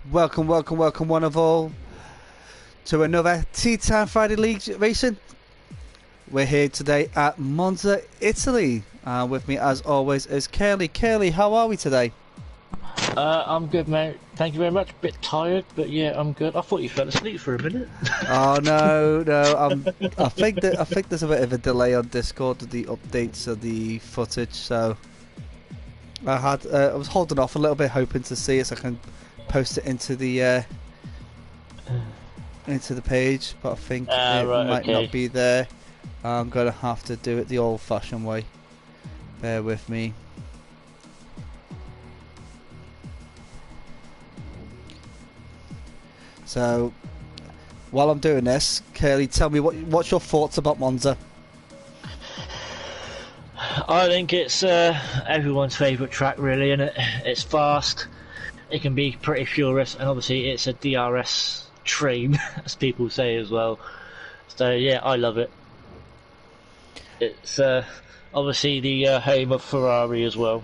Welcome, welcome, welcome, one of all, to another TeaTime Friday League racing. We're here today at Monza, Italy. With me, as always, is Curly. Curly, how are we today? I'm good, mate. Thank you very much. Bit tired, but yeah, I'm good. I thought you fell asleep for a minute. Oh no, no. I think there's a bit of a delay on Discord with the updates of the footage, so I was holding off a little bit, hoping to see if I can post it into the page, but I think it Right, might okay. not be there. I'm gonna have to do it the old-fashioned way. Bear with me. So, while I'm doing this, Curly, tell me what's your thoughts about Monza? I think it's everyone's favourite track, really, and it's fast. It can be pretty furious, and obviously it's a DRS train, as people say as well. So yeah, I love it. It's obviously the home of Ferrari as well.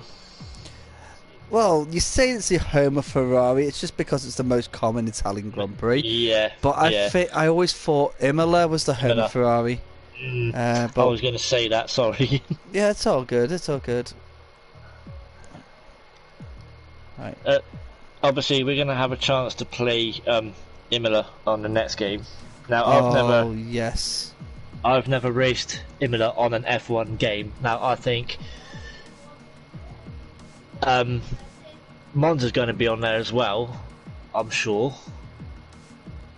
Well, you say it's the home of Ferrari. It's just because it's the most common Italian Grand Prix. Yeah, But I always thought Imola was the home of Ferrari. But I was going to say that. Sorry. Yeah, it's all good. It's all good. Right. Obviously, we're going to have a chance to play Imola on the next game. Now, yes. I've never raced Imola on an F1 game. Now, I think Monza's going to be on there as well, I'm sure.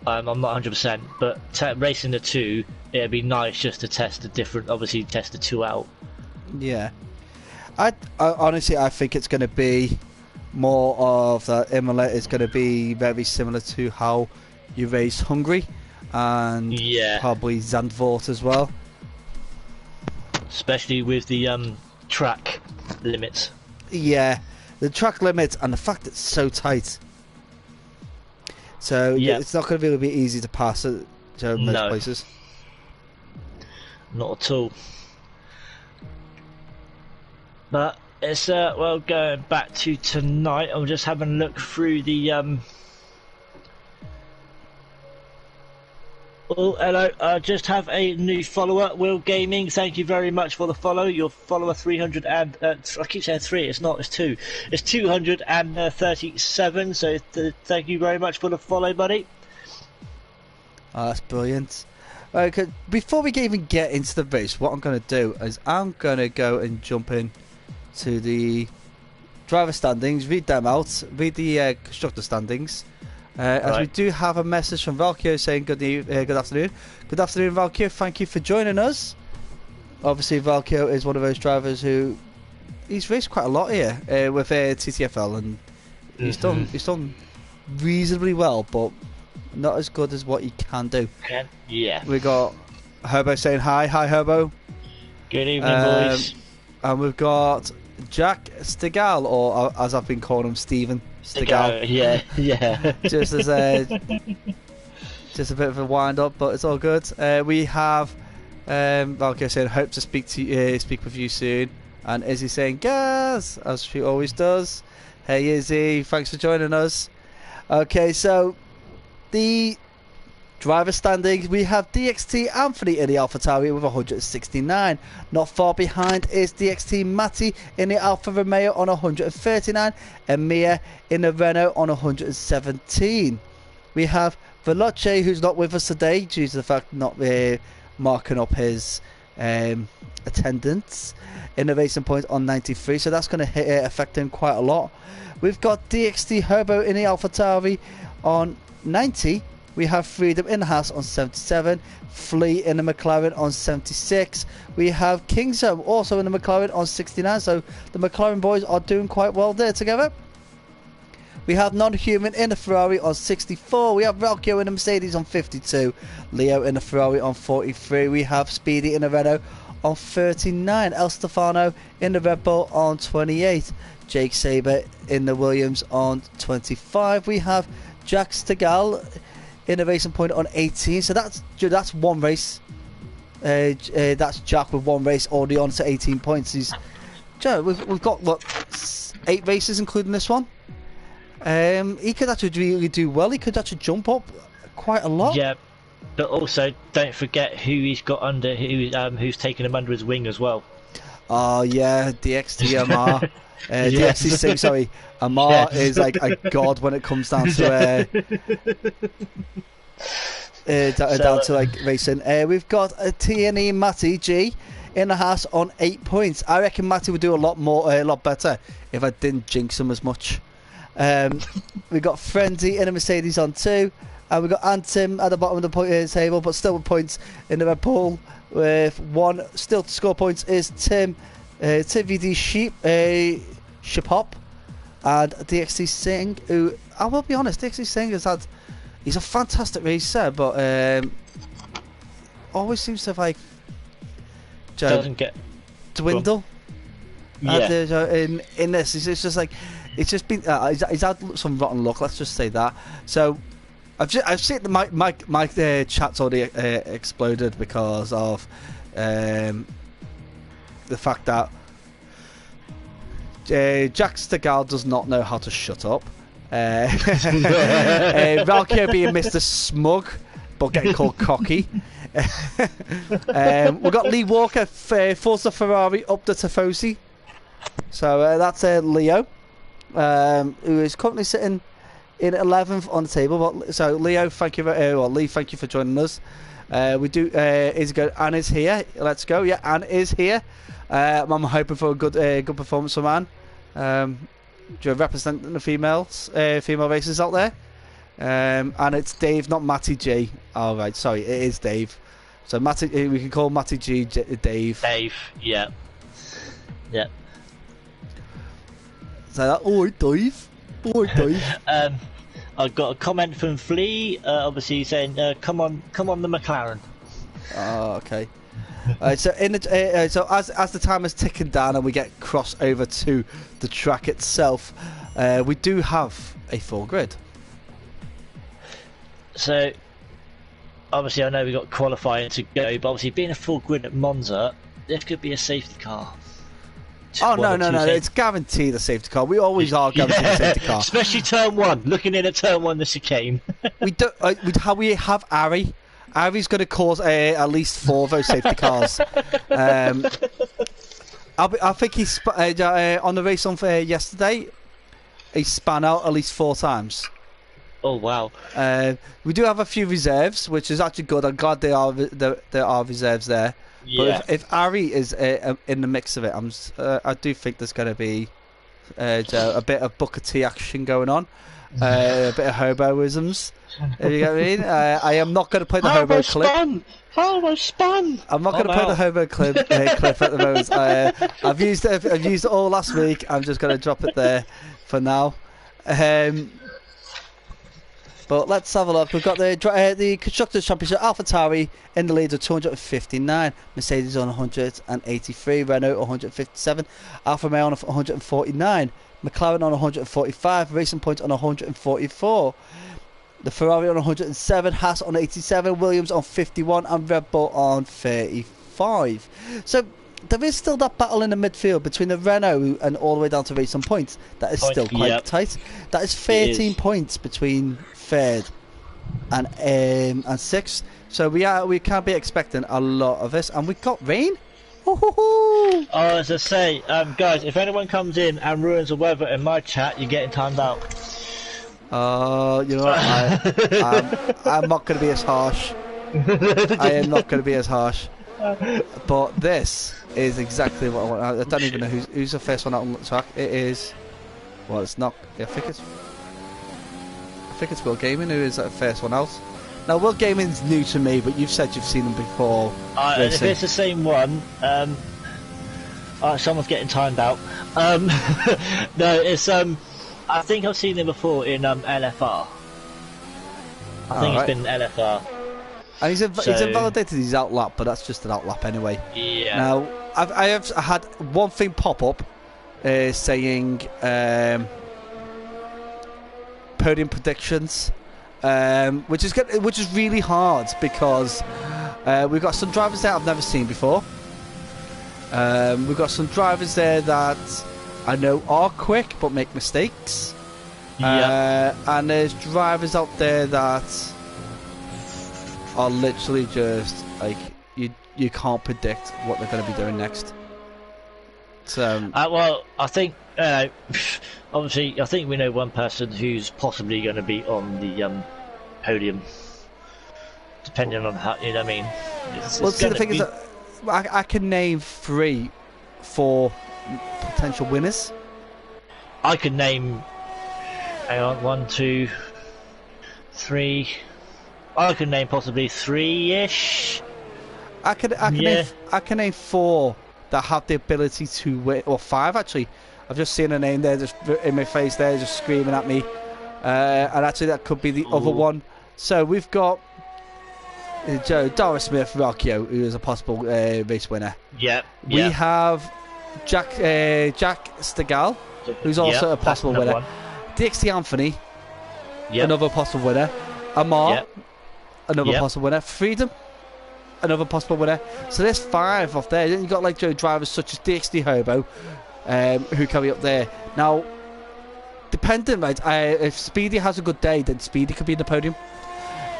I'm not 100%, but racing the two, it'd be nice just to test the different, obviously test the two out. Yeah. I honestly, I think it's going to be more of that. Imola is going to be very similar to how you race Hungary and probably Zandvoort as well. Especially with the track limits. Yeah, the track limits and the fact it's so tight. So it's not going to be easy to pass it to most places. Not at all. But it's well, going back to tonight, I'm just having a look through the Oh, hello. I just have a new follower, Will Gaming. Thank you very much for the follow. Your follower 300 and I keep saying 3. It's not. It's 2. It's 237. So thank you very much for the follow, buddy. Oh, that's brilliant. Okay, before we even get into the race, what I'm going to do is I'm going to go and jump in to the driver standings, read them out, read the constructor standings. As we do have a message from Valkyo saying good afternoon. Good afternoon, Valkyo. Thank you for joining us. Obviously, Valkyo is one of those drivers who he's raced quite a lot here with TTFL, and he's done reasonably well, but not as good as what he can do. Yeah. We got Herbo saying hi. Hi, Herbo. Good evening, boys. And we've got Jack Stegal, or as I've been calling him, Stephen Stegal. Yeah. Just as just a bit of a wind up, but it's all good. We have Valkyrie saying hope to speak with you soon, and Izzy saying gas, as she always does. Hey Izzy, thanks for joining us. Okay, so the driver standings, we have DXT Anthony in the AlphaTauri with 169. Not far behind is DXT Matty in the Alfa Romeo on 139, and Mia in the Renault on 117. We have Veloce, who's not with us today due to the fact not marking up his attendance, in the racing point on 93, so that's going to affect him quite a lot. We've got DXT Herbo in the AlphaTauri on 90. We have Freedom in the Haas on 77, Flea in the McLaren on 76. We have Kingsham also in the McLaren on 69, so the McLaren boys are doing quite well there together. We have Non-Human in the Ferrari on 64. We have Valkyo in the Mercedes on 52. Leo in the Ferrari on 43. We have Speedy in the Renault on 39. El Stefano in the Red Bull on 28. Jake Saber in the Williams on 25. We have Jack Stegal in the racing point on 18, so that's one race. That's Jack with one race already on to 18 points. We've got what, 8 races including this one, He could actually really do well. He could actually jump up quite a lot. Yeah, but also don't forget who he's got under, who's taken him under his wing as well. Oh yeah, DXT Amar. DXT Singh, sorry. Amar is like a god when it comes down to down to like racing. We've got a TNE Matty G in the house on 8 points. I reckon Matty would do a lot better if I didn't jinx him as much. We got Frenzy in a Mercedes on 2, and we got Antim at the bottom of the point table, but still with points in the Red Bull. With 1 still to score points is Tim VD Ship Hop and DXT Singh, who I will be honest, DXT Singh he's a fantastic racer, but always seems to have doesn't get dwindle. Yeah. In this, it's just like it's just been he's had some rotten luck. Let's just say that. So I've seen my chat's already exploded because of the fact that Jack Stegall does not know how to shut up. Valkyrie being Mr. Smug, but getting called cocky. We've got Lee Walker, Forza Ferrari up to Tifosi. So that's Leo, who is currently sitting in 11th on the table. But, so Leo, thank you. Lee, thank you for joining us. We do. Is good. Anne is here. Let's go. Yeah, Anne is here. I'm hoping for a good performance from Anne. Representing the female racers out there. And it's Dave, not Matty G. Oh right, sorry, it is Dave. So Matty, we can call Matty G Dave. Dave, yeah. So Dave. I've got a comment from Flea, obviously saying, "Come on, the McLaren." Oh, okay. So so as the time is ticking down and we get cross over to the track itself, we do have a full grid. So obviously, I know we got qualifying to go, but obviously being a full grid at Monza, there could be a safety car. Oh no! It's guaranteed a safety car. We always are guaranteed a safety car. Especially turn 1. Looking in at turn 1, the chicane. we have Ari. Ari's going to cause at least 4 of those safety cars. I think he's on the race on yesterday. He span out at least 4 times. Oh wow! We do have a few reserves, which is actually good. I'm glad there are reserves there. Yeah. But if Ari is in the mix of it, I do think there's going to be a bit of Booker T action going on, a bit of hoboisms. If you get what I mean? I am not going to play the hobo clip. Hobo spun. I'm not going to play the hobo clip at the moment. I've used it all last week. I'm just going to drop it there for now. But let's have a look. We've got the Constructors' Championship. AlphaTauri in the lead of 259. Mercedes on 183. Renault 157. Alfa Romeo on 149. McLaren on 145. Racing Point on 144. The Ferrari on 107. Haas on 87. Williams on 51. And Red Bull on 35. So there is still that battle in the midfield between the Renault and all the way down to Racing Point. That is still quite tight. That is 13 points between third and 6th. So we can't be expecting a lot of this. And we got rain. Oh, as I say, guys, if anyone comes in and ruins the weather in my chat, you're getting timed out. You know what? I'm not going to be as harsh. I am not going to be as harsh. But this is exactly what I want. I don't even know who's the first one out on the track. It is. Well, it's not. I think it's Will Gaming who is the first one out. Now, Will Gaming's new to me, but you've said you've seen him before. If it's the same one, someone's getting timed out. No, it's I think I've seen him before in LFR. I think it's been LFR. And he's invalidated his outlap, but that's just an outlap anyway. Yeah. Now, I have had one thing pop up saying podium predictions, which is really hard because we've got some drivers there I've never seen before. We've got some drivers there that I know are quick but make mistakes. And there's drivers out there that are literally just like you can't predict what they're going to be doing next. So well, I think obviously I think we know one person who's possibly going to be on the podium, depending on how, you know what I mean. Well, see, the thing is that I can name 3 4 potential winners. I could name, hang on, 1, 2, 3. I could name possibly 3-ish. I can name 4 that have the ability to win, or 5 actually. I've just seen a name there, just in my face there, just screaming at me. And actually, that could be the other one. So we've got Doris Smith, Rocchio, who is a possible race winner. Yep. We have Jack Stegall, who's also a possible winner. One. DXT Anthony, another possible winner. Amar, another possible winner. Freedom, another possible winner. So there's 5 off there. Then you've got like drivers such as DXT Hobo, who can be up there. Now, depending, right, if Speedy has a good day, then Speedy could be in the podium.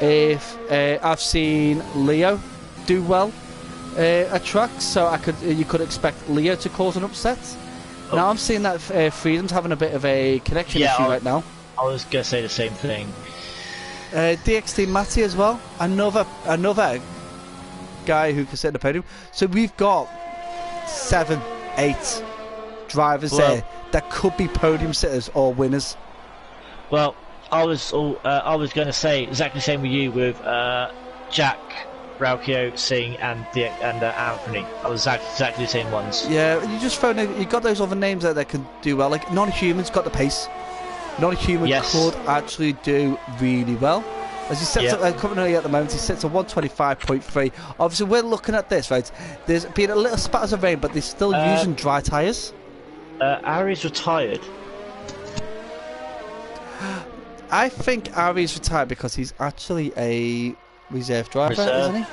If I've seen Leo do well at tracks, so you could expect Leo to cause an upset. Now I'm seeing that Freedom's having a bit of a connection issue right now. I was gonna say the same thing. DXT Matty as well, another guy who can sit in the podium. So we've got 7, 8 drivers there that could be podium sitters or winners. Well, I was going to say exactly the same with you with Jack, Raukio, Singh, and Anthony. I was exactly the same ones. Yeah, you got those other names there that can do well. Like Non-Human's got the pace. Non-Human could actually do really well. As he sits currently at the moment, he sits at 125.3. Obviously, we're looking at this, right? There's been a little spatters of rain, but they're still using dry tyres. Ari's retired. I think Ari's retired because he's actually a reserve driver, isn't he?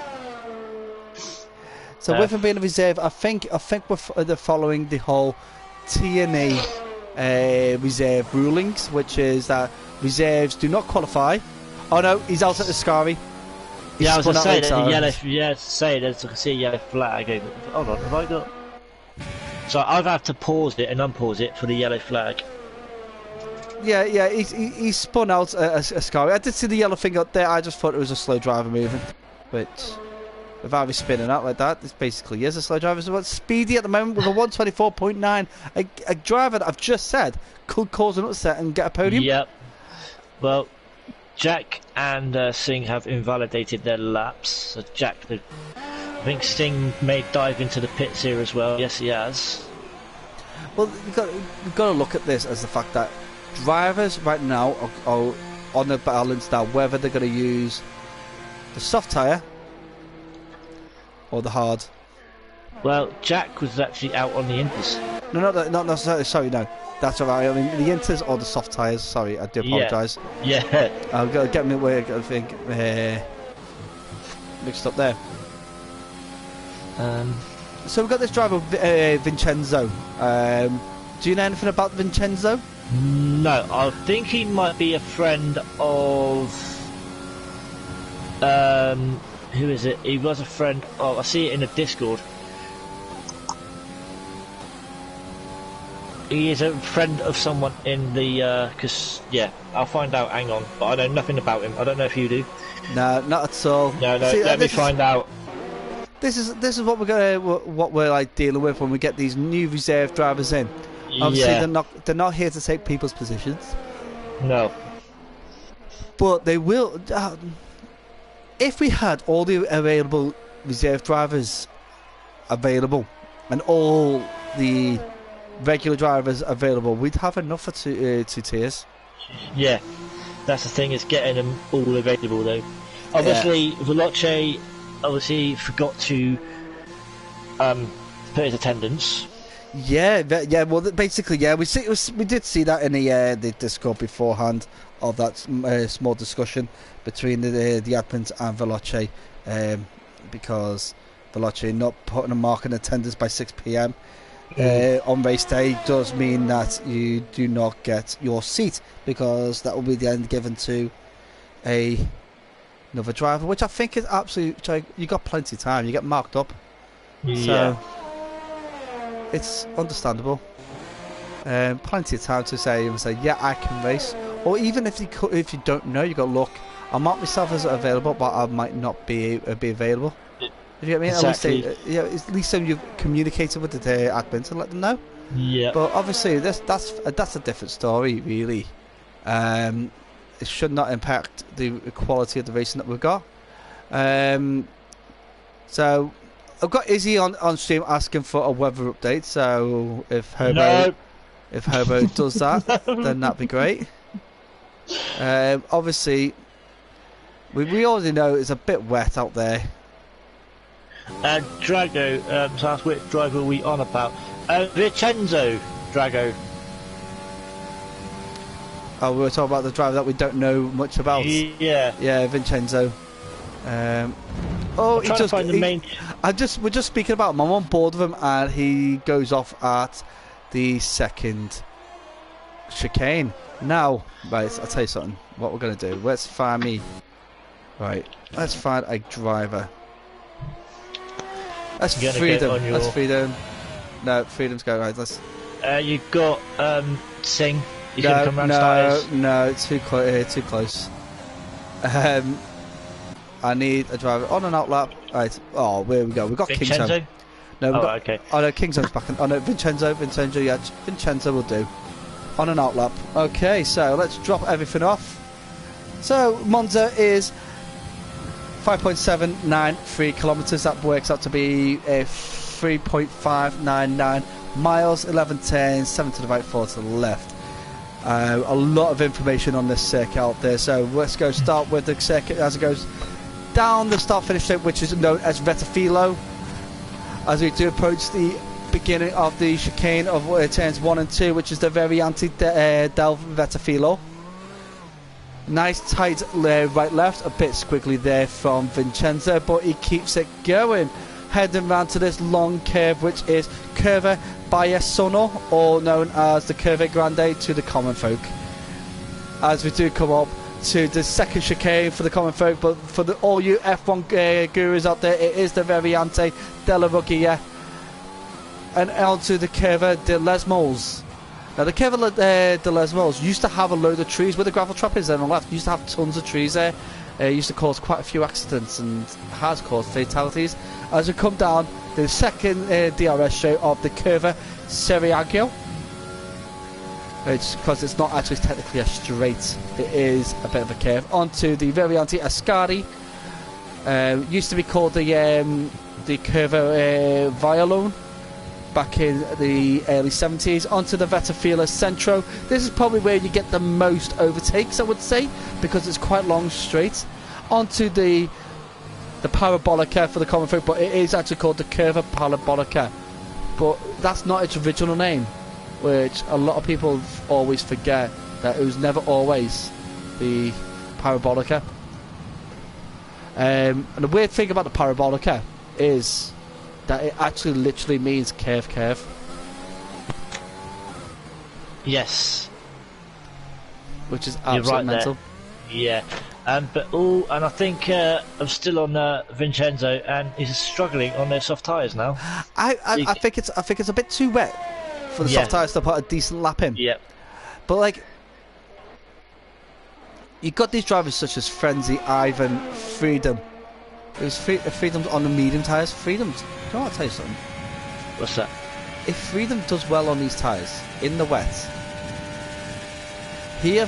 So with him being a reserve, I think they're following the whole TNA reserve rulings, which is that reserves do not qualify. Oh no, he's out at the Scari. I was going to say that the yellow. I can see a yellow flag. Hold on, have I got? So I've had to pause it and unpause it for the yellow flag. Yeah, he spun out a Scari. I did see the yellow thing up there. I just thought it was a slow driver moving, but if I was spinning out like that, this basically is a slow driver. So what's Speedy at the moment with a 124.9, a driver that I've just said could cause an upset and get a podium. Yep. Well, Jack and Singh have invalidated their laps. So Jack, I think Singh may dive into the pits here as well. Yes, he has. Well, we've got to look at this as the fact that drivers right now are on the balance now whether they're going to use the soft tyre or the hard. Well, Jack was actually out on the inters. No, sorry, no. That's alright. I mean, the inters or the soft tyres. Sorry, I do apologise. Yeah. I've got to get me away. I think mixed up there. So we've got this driver, Vincenzo. Do you know anything about Vincenzo? No, I think he might be a friend of. Who is it? He was a friend of. I see it in the Discord. He is a friend of someone in the. I'll find out. Hang on, but I know nothing about him. I don't know if you do. No, not at all. No. See, let me find out. This is what we're like dealing with when we get these new reserve drivers in. Obviously, they're not here to take people's positions. No. But they will. If we had all the available reserve drivers available and all the regular drivers available, we'd have enough for two tiers. Yeah, that's the thing, is getting them all available though. Obviously, Veloce forgot to put his attendance. Yeah. Well, basically, we did see that in the Discord beforehand of that small discussion between the admins and Veloce, because Veloce not putting a mark in attendance by 6 p.m. on race day does mean that you do not get your seat, because that will be then given to another driver, which I think is absolutely. You got plenty of time. You get marked up, so it's understandable. Plenty of time to say yeah, I can race, or even if you don't know, you got look. I'll mark myself as available, but I might not be available. You get me? Exactly. At least you've communicated with the admin to let them know. Yeah. But obviously, that's a different story, really. It should not impact the quality of the racing that we've got. So I've got Izzy on stream asking for a weather update. So if Hobo does that, then that'd be great. Obviously, we already know it's a bit wet out there. Drago asked which driver are we on about? Vincenzo, Drago. Oh, we were talking about the driver that we don't know much about. Yeah. Yeah, Vincenzo. We're just speaking about him. I'm on board with him, and he goes off at the second chicane. Now, right, I'll tell you something. What we're gonna do? Let's find me. Right, let's find a driver. That's Freedom. That's Freedom. No, Freedom's going right. Let's. You got Singh. He's gonna come round starters. No, too close. I need a driver on an outlap. Right. Oh, there we go. We've got Vincenzo? King's No, okay. Oh no, King's back. Oh no, Vincenzo. Yeah, Vincenzo will do. On an outlap. Okay, so let's drop everything off. So Monza is 5.793 kilometers. That works out to be 3.599 miles. 11:10, 7 to the right, 4 to the left. A lot of information on this circuit out there. So let's go start with the circuit as it goes down the start-finish straight, which is known as Retafilo. As we do approach the beginning of the chicane of turns 1 and 2, which is the Variante del Retafilo. Nice tight right left, a bit squiggly there from Vincenzo, but he keeps it going. Heading round to this long curve, which is Curva Biasono, or known as the Curva Grande to the common folk. As we do come up to the second chicane for the common folk, but for all you F1 gurus out there, it is the Variante della Ruggia. And onto the Curva de Les Moles. Now the Curva de Les Moles used to have a load of trees where the gravel trap is on the left. Used to have tons of trees there. Used to cause quite a few accidents and has caused fatalities. As we come down the second DRS show of the Curva Seriaggio, because it's not actually technically a straight, it is a bit of a curve. Onto the Variante Ascari. Used to be called the Curva Violone back in the early 70s. Onto the Vetafila Centro. This is probably where you get the most overtakes, I would say, because it's quite long straight. Onto the Parabolica for the common folk, but it is actually called the Curva Parabolica, but that's not its original name, which a lot of people always forget, that it was never always the Parabolica. And the weird thing about the Parabolica is that it actually literally means curve. Yes. Which is absolutely right mental. There. Yeah. And I think I'm still on Vincenzo, and he's struggling on their soft tyres now. I think it's a bit too wet for the soft tyres to put a decent lap in. Yeah. But like, you've got these drivers such as Frenzy, Ivan, Freedom. Freedom's on the medium tyres. Freedom, do you know what, I'll tell you something? What's that? If Freedom does well on these tyres in the wet, he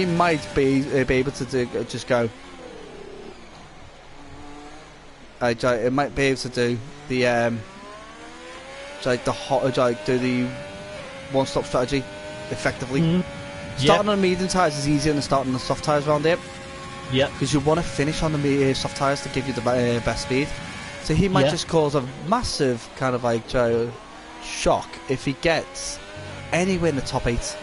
might be able to just go. It might be able to do the do the one-stop strategy effectively. Starting on the medium tyres is easier than starting on the soft tyres around here. Yeah. Because you want to finish on the soft tyres to give you the best speed. So he might just cause a massive kind of like shock if he gets anywhere in the top 8.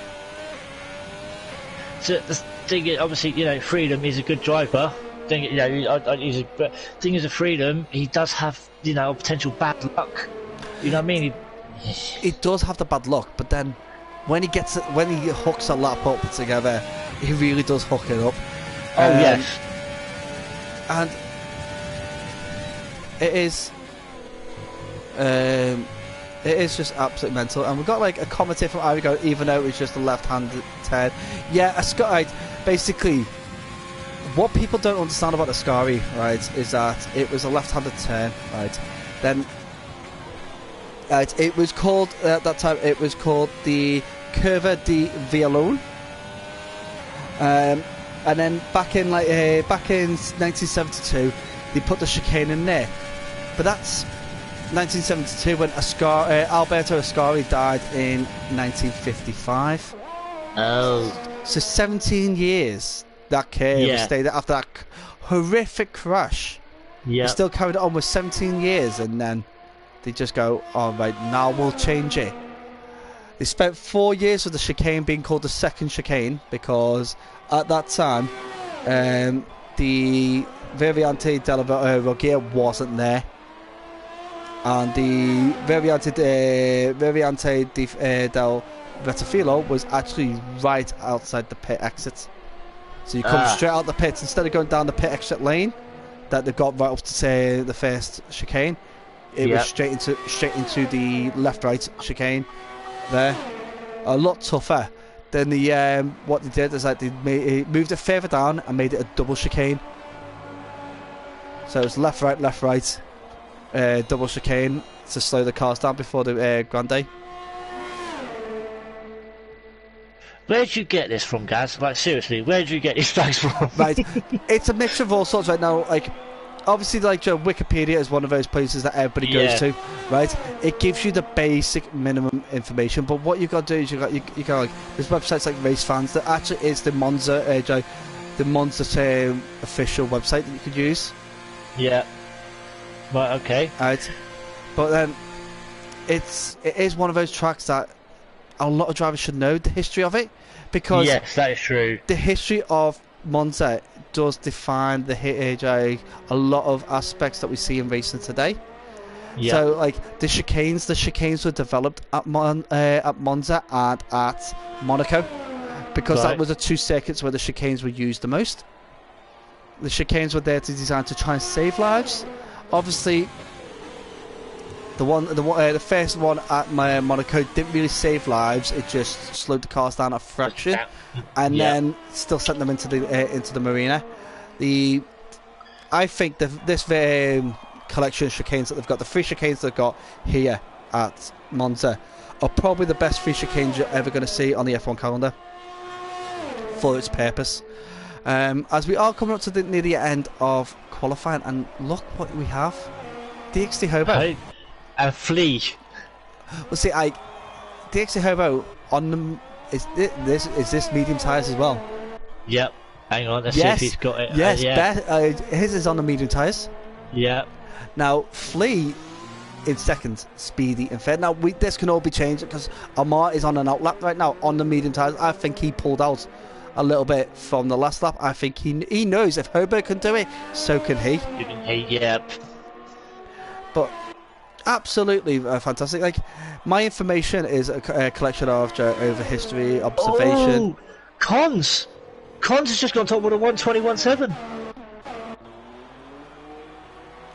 So the thing is, obviously, Freedom is a good driver. Thing is a Freedom, he does have, potential bad luck. You know what I mean? he does have the bad luck, but then when he hooks a lap up together, he really does hook it up. Oh yes. And it is just absolutely mental. And we've got like a commentary from Irigo, even though it was just a left-handed turn. Yeah, Ascari, basically, what people don't understand about Ascari, right, is that it was a left-handed turn, right? Then, it was called at that time. It was called the Curva di Vialone. And then back in 1972, they put the chicane in there. But that's 1972 when Alberto Ascari died in 1955. Oh. So 17 years that curve stayed there after that horrific crash. Yeah. Still carried on with 17 years, and then they just go, all right, now we'll change it. They spent 4 years with the chicane being called the second chicane, because at that time the Variante della Roggia wasn't there, and the Variante del Rettifilo was actually right outside the pit exit. So you come straight out the pits instead of going down the pit exit lane that they've got right up to say the first chicane. It was straight into the left-right chicane there. A lot tougher than the what they did is that they moved it further down and made it a double chicane. So it's left right, double chicane to slow the cars down before the Grande. Where'd you get this from, Gaz? Like, seriously, where'd you get these flags from? Right, it's a mixture of all sorts right now. Like, obviously, like Wikipedia is one of those places that everybody goes to, right? It gives you the basic minimum information, but what you got to do is you got like there's websites like Race Fans that actually is the Monza official website that you could use. Yeah. Right. Okay. Right, but then it is one of those tracks that a lot of drivers should know the history of it, because yes, that is true. The history of Monza does define a lot of aspects that we see in racing today. Yeah. So, like the chicanes were developed at Monza and at Monaco, because that was the two circuits where the chicanes were used the most. The chicanes were there to design to try and save lives. Obviously, the first one at Monaco didn't really save lives. It just slowed the cars down a fraction, and then still sent them into the marina. I think this collection of chicanes that they've got, the three chicanes they've got here at Monza, are probably the best three chicanes you're ever going to see on the F1 calendar for its purpose. As we are coming up to near the end of qualifying, and look what we have: DXT Hobo. And Flea. Well, see, DXT Hobo on the is this medium tyres as well? Yep. Hang on, let's see if he's got it. Yes, his is on the medium tyres. Yeah. Now Flea in second, Speedy in third. Now this can all be changed because Amar is on an outlap right now on the medium tyres. I think he pulled out a little bit from the last lap. I think he knows if Hobo can do it, so can he. Yep. But absolutely fantastic. Like, my information is a collection of over history, observation. Oh, Cons has just gone top with a 121.7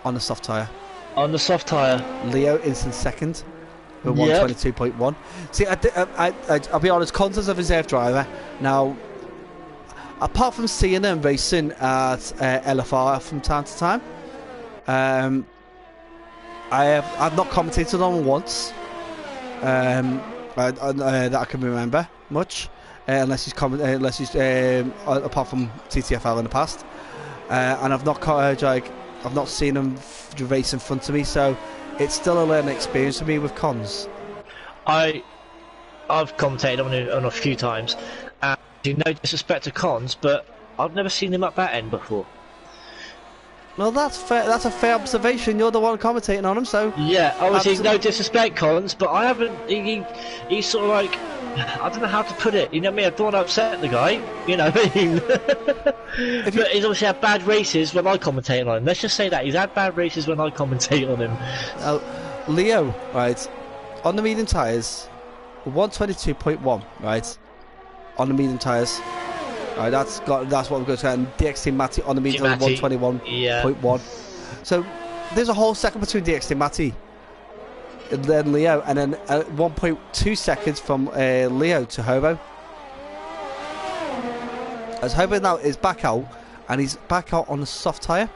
on the soft tyre. On the soft tyre. Leo is in second with 122.1. See, I'll be honest, Cons is a reserve driver. Now, apart from seeing him racing at LFR from time to time, I've not commentated on once that I can remember much, unless he's apart from TTFL in the past, and I've not seen him race in front of me, so it's still a learning experience for me with Cons. I've commentated on a few times, and no disrespect to Cons, but I've never seen him up that end before. Well, that's fair. That's a fair observation. You're the one commentating on him, so yeah. Obviously, no disrespect, Collins, but I haven't. He's sort of like, I don't know how to put it. You know what I mean? I don't want to upset the guy. You know what I mean? But he's obviously had bad races when I commentate on him. Let's just say that he's had bad races when I commentate on him. Leo, right? on the medium tyres, 122.1, right? On the medium tyres. Alright, that's what we're going to say. And DXT Matty on the medium tyres, 121.1. Yeah. So there's a whole second between DXT Matty and then Leo, and then 1.2 seconds from Leo to Hobo. As Hobo now is back out, and he's back out on a soft tyre.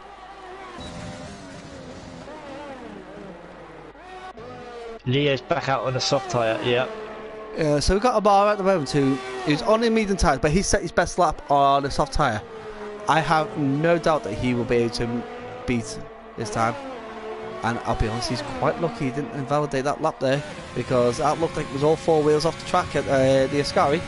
Leo's back out on a soft tyre, yeah. So we've got a bar at the moment who's on the medium tyres, but he set his best lap on a soft tyre. I have no doubt that he will be able to beat this time. And I'll be honest, he's quite lucky he didn't invalidate that lap there, because that looked like it was all four wheels off the track at the Ascari.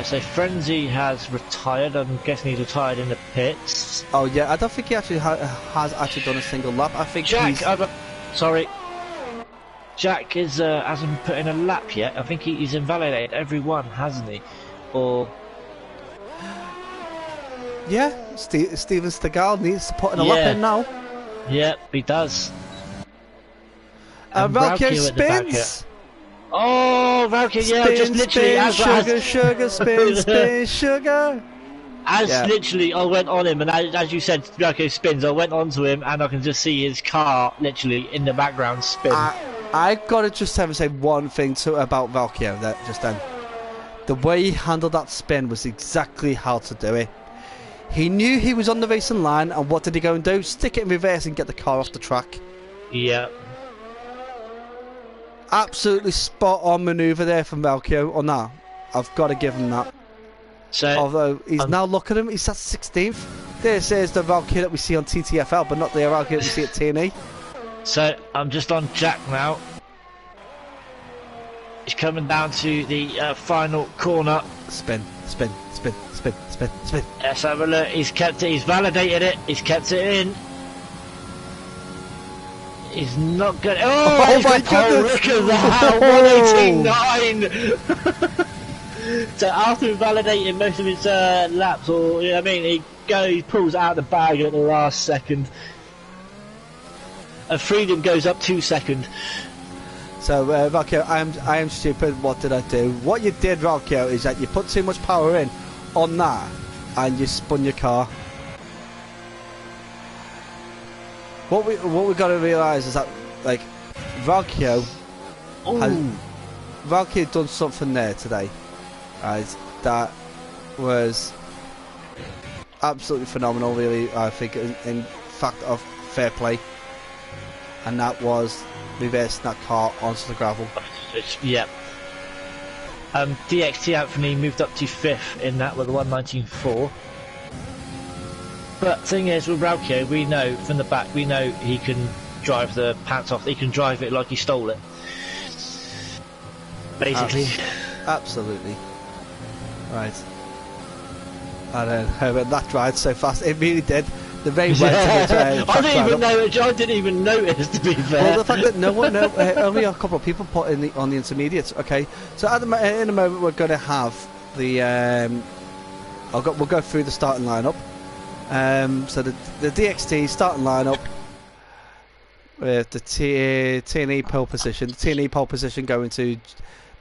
So Frenzy has retired. I'm guessing he's retired in the pits. Oh yeah, I don't think he actually has actually done a single lap. I think Jack, sorry, Jack hasn't put in a lap yet. I think he's invalidated every one, hasn't he? Or yeah, Steven Stegall needs to put in a lap in now. Yep, he does. And Valkyrie spins. Oh, Valkyrie, yeah, just literally spin, sugar, spin, sugar. Literally, I went on him, and as you said, Valkyrie spins. I went onto him, and I can just see his car literally in the background spin. I gotta just have to say one thing about Valkyrie that just then. The way he handled that spin was exactly how to do it. He knew he was on the racing line, and what did he go and do? Stick it in reverse and get the car off the track. Yeah. Absolutely spot on manoeuvre there from Valkyrie on that. I've got to give him that. So, although he's now, look at him, he's at 16th. This is the Valkyrie that we see on TTFL, but not the Valkyrie that we see at TNE. So I'm just on Jack now. He's coming down to the final corner. Spin, spin, spin, spin, spin, spin. Let's have a look. He's kept it. He's validated it. He's kept it in. He's not good. Oh my goodness! Look at that! 189. So after validating most of his laps, or you know what I mean, he pulls out the bag at the last second. And Freedom goes up 2 seconds. So Valkyrie, I am stupid. What did I do? What you did, Valkyrie, is that you put too much power in on that, and you spun your car. What we got to realise is that, like, Valkyrie done something there today, right? That was absolutely phenomenal, really. I think, in fact, of fair play, and that was reversing that car onto the gravel. Yeah. DXT Anthony moved up to 5th in that with a 119.4. But thing is, with Valkyrie, we know from the back, we know he can drive the pants off. He can drive it like he stole it. Basically. Absolutely. Right. And then that drive so fast, it really did. The rain went to I didn't even notice, to be fair. Well, the fact that only a couple of people put in on the intermediates. Okay, so in a moment we're going to have the we'll go through the starting lineup. So the DXT starting lineup with the TNE pole position. The TNE pole position going to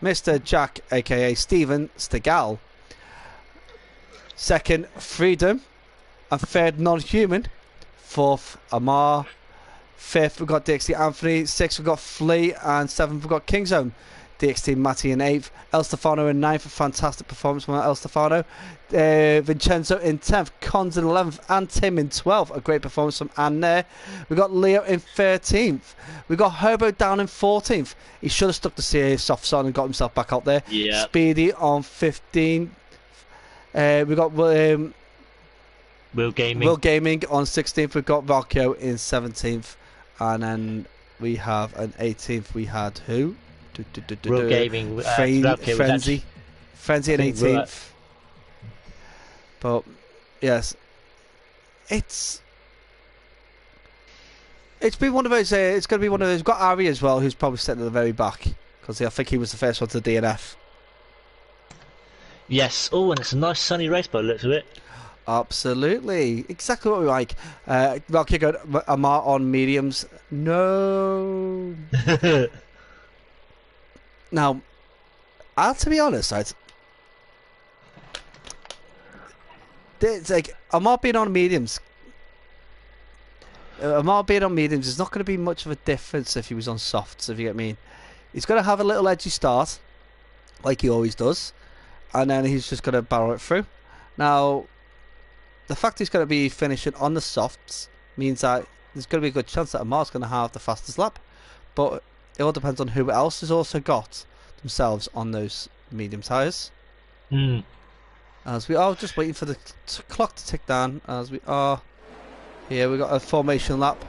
Mr. Jack, aka Steven Stegall. Second, Freedom. And third, Non-Human. Fourth, Amar. Fifth, we've got DXT Anthony. Sixth, we've got Flea. And seventh, we've got Kingzone. DXT Matty in 8th. El Stefano in 9th. A fantastic performance from El Stefano. Vincenzo in 10th. Cons in 11th. And Tim in 12th. A great performance from Anne there. We've got Leo in 13th. We've got Hobo down in 14th. He should have stuck the softs on and got himself back out there. Yeah. Speedy on 15th. We've got Will Gaming on 16th. We've got Valkyo in 17th. And then we have an 18th. We had who? Will Gaming. Frenzy. Frenzy in 18th. But, yes. It's been one of those. It's going to be one of those. We've got Ari as well, who's probably sitting at the very back. Because I think he was the first one to DNF. Yes. Oh, and it's a nice sunny race by the looks of it. Absolutely. Exactly what we like. Valkyrie got Amar on mediums. No. Now, to be honest, right, it's like Amar being on mediums. Amar being on mediums is not going to be much of a difference if he was on softs, if you get me. He's going to have a little edgy start, like he always does, and then he's just going to barrel it through. Now, the fact he's going to be finishing on the softs means that there's going to be a good chance that Amar's going to have the fastest lap, but it all depends on who else has also got themselves on those medium tyres. As we are just waiting for the clock to tick down, as we are here, we got a formation lap.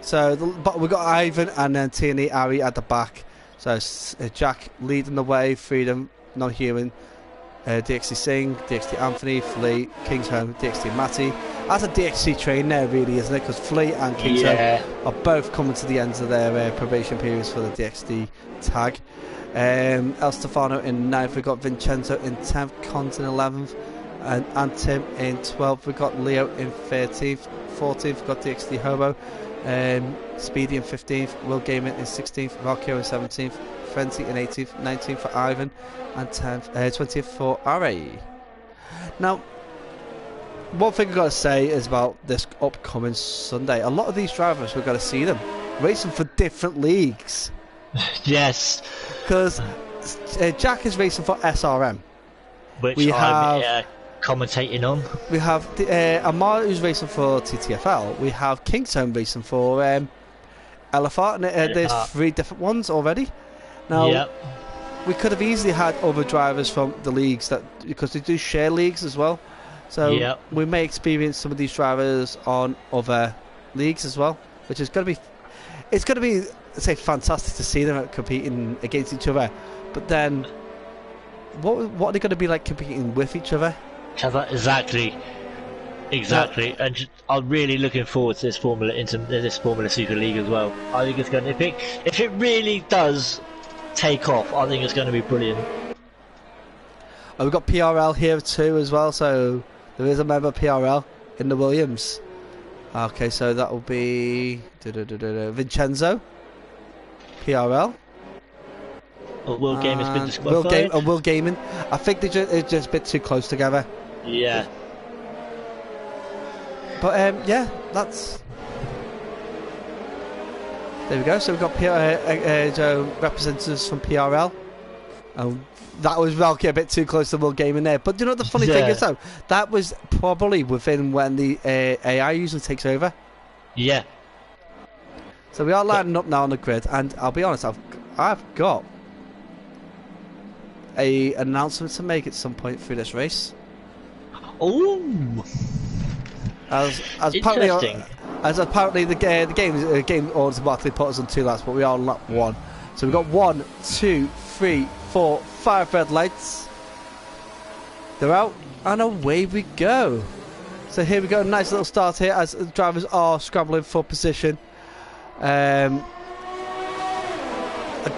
So we got Ivan and then Tierney, Ari at the back. So Jack leading the way, Freedom, Non-Human, DXT Singh, DXT Anthony, Flea, Kingsholm, DXT Matty. That's a DXT train there, really, isn't it? Because Flea and Kingsholm are both coming to the ends of their probation periods for the DXT tag. El Stefano in 9th, we got Vincenzo in 10th, Cons in 11th, and Tim in 12th. We got Leo in 13th, 14th, we got DXT Hobo, Speedy in 15th, Will Gaiman in 16th, Valkyrie in 17th, Frenzy in 18th, 19th for Ivan, and 20th for RA. Now, one thing I've got to say is about this upcoming Sunday. A lot of these drivers, we're going to see them racing for different leagues. Yes. Because Jack is racing for SRM. Which I'm commentating on. We have Amar, who's racing for TTFL. We have Kingsholm racing for LFR. And there's 3 different ones already. Now, we could have easily had other drivers from the leagues, because they do share leagues as well. So we may experience some of these drivers on other leagues as well, which is going to be... It's going to be, say, fantastic to see them competing against each other. But then, what are they going to be like competing with each other? Exactly. And I'm really looking forward to this Formula Super League as well. I think it's going to, if it really does take off, I think it's going to be brilliant. We've got PRL here too as well, so there is a member of PRL in the Williams. Okay, so that will be Vincenzo, PRL. Will Gaiman's been disqualified. Will Gaiman. I think they're just a bit too close together. Yeah. But yeah, that's... There we go. So we've got representatives from PRL. That was Valky a bit too close to Will Gaiman there. But you know the funny thing is though, that was probably within when the AI usually takes over. Yeah. So we are lining up now on the grid, and I'll be honest, I've got an announcement to make at some point through this race. Oh. As apparently the game automatically put us on 2 laps, but we are on lap 1. So we've got 1, 2, 3, 4, 5 red lights. They're out, and away we go. So here we go, nice little start here as the drivers are scrambling for position. A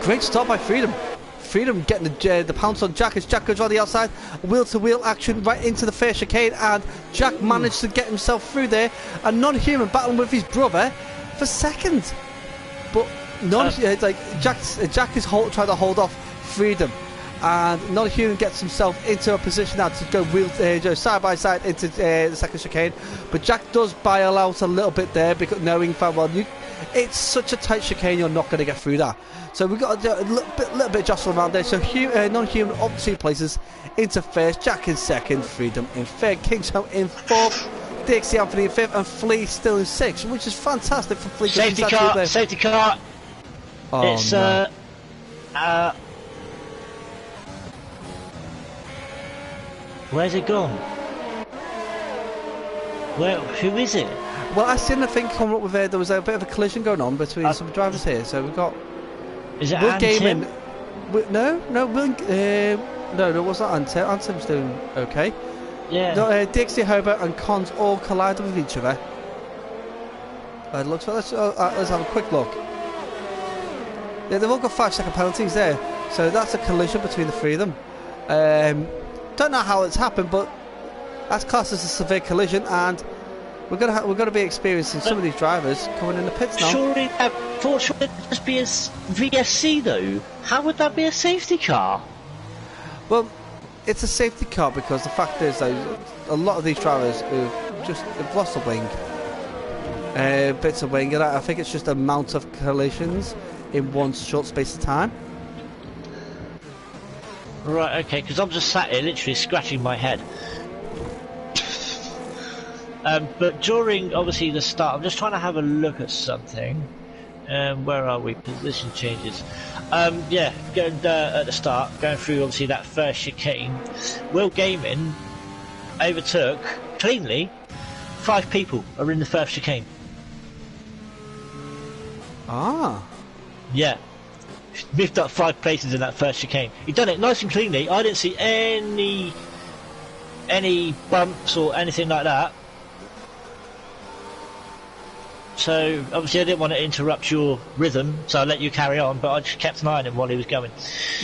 great start by Freedom. Freedom getting the pounce on Jack as Jack goes on the outside. Wheel-to-wheel action right into the first chicane, and Jack managed to get himself through there. A Non-Human battling with his brother for second. But Jack is trying to hold off Freedom, and Non-Human gets himself into a position now to go side by side into the second chicane. But Jack does bail out a little bit there, because knowing well, it's such a tight chicane, you're not going to get through that. So we've got a little bit jostling around there. So Non-Human up 2 places into first, Jack in second, Freedom in third, Kingsholm in fourth, DXT Anthony in fifth, and Flea still in sixth, which is fantastic for Flea. Safety car. Oh, it's no. Where's it gone? Who is it? Well, I seen the thing come up with there was a bit of a collision going on between some drivers here. So we've got... Is it Will Antim? No, it wasn't Antim. Antim's doing okay. Yeah. No, DXT Herbert and Cons all collided with each other. It looks like, let's have a quick look. Yeah, they've all got 5-second penalties there. So that's a collision between the 3 of them. Don't know how it's happened, but That's classed as a severe collision, and we're gonna be experiencing some of these drivers coming in the pits now. Surely, fortunately, it'd just be a VSC though. How would that be a safety car? Well, it's a safety car because the fact is that a lot of these drivers have lost a wing, bits of wing, and I think it's just the amount of collisions in one short space of time. Right, okay, because I'm just sat here literally scratching my head. But during, obviously, the start, I'm just trying to have a look at something. Where are we? Position changes. Yeah, going at the start, going through, obviously, that first chicane. Will Gaming overtook, cleanly, 5 people are in the first chicane. Ah. Yeah. Moved up 5 places in that first chicane. He done it nice and cleanly. I didn't see any bumps or anything like that. So obviously I didn't want to interrupt your rhythm, so I let you carry on. But I just kept an eye on him while he was going.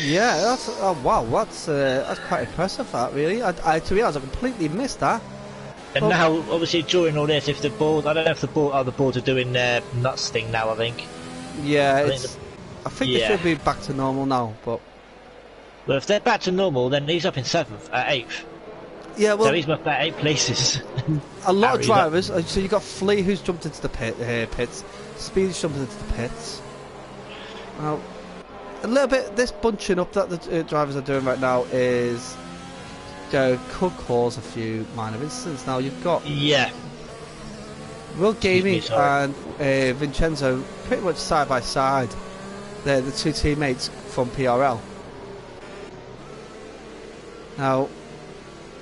Yeah, that's wow. That's quite impressive. That really. To be honest, I completely missed that. And now, obviously, during all this, if the board, I don't know if the boards are doing their nuts thing now. I think. Yeah, I think they should be back to normal now, but... Well, if they're back to normal, then he's up in 7th, 8th. Yeah, well... So he's up at 8 places. A lot of drivers, so you've got Flea who's jumped into the pits, Speed's jumped into the pits. Now, a little bit, this bunching up that the drivers are doing right now is... could cause a few minor incidents. Now, you've got... Yeah. Will Gaming and Vincenzo pretty much side by side. They're the 2 teammates from PRL. Now,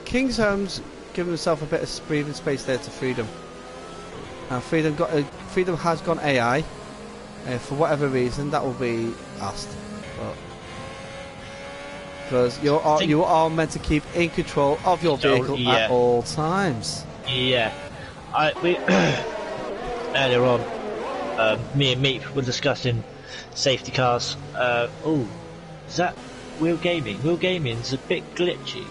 Kingsholm's given himself a bit of breathing space there to Freedom. Now, Freedom has gone AI. For whatever reason, that will be asked. Because you are meant to keep in control of your vehicle at all times. Yeah. We earlier on, me and Meep were discussing safety cars. Oh, is that Wheel Gaming? Wheel Gaming's a bit glitchy.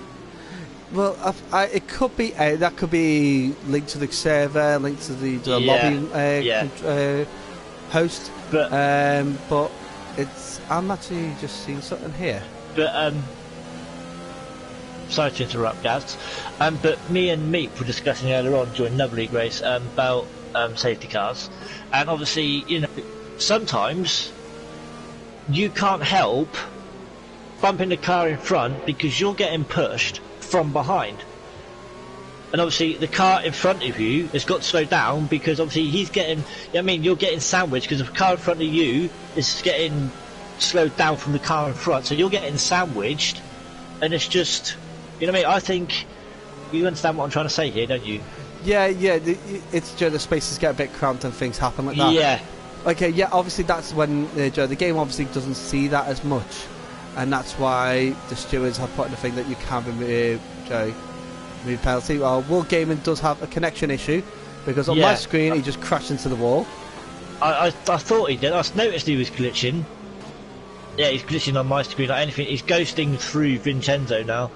Well, it could be that could be linked to the server, linked to the lobby host. But it's I'm actually just seeing something here. But sorry to interrupt, Gaz. But me and Meep were discussing earlier on during another league race about safety cars, and obviously, you know, sometimes you can't help bumping the car in front because you're getting pushed from behind, and obviously the car in front of you has got to slow down because obviously he's getting. I mean, you're getting sandwiched because the car in front of you is getting slowed down from the car in front, so you're getting sandwiched, and it's just, you know what I mean? I think you understand what I'm trying to say here, don't you? Yeah, it's the spaces get a bit cramped and things happen like that. Yeah. Okay, yeah, obviously that's when the game obviously doesn't see that as much, and that's why the stewards have put in the thing that you can remove penalty. Well, Will Gaming does have a connection issue because on my screen he just crashed into the wall. I thought he did. I noticed he was glitching. Yeah, he's glitching on my screen like anything. He's ghosting through Vincenzo now.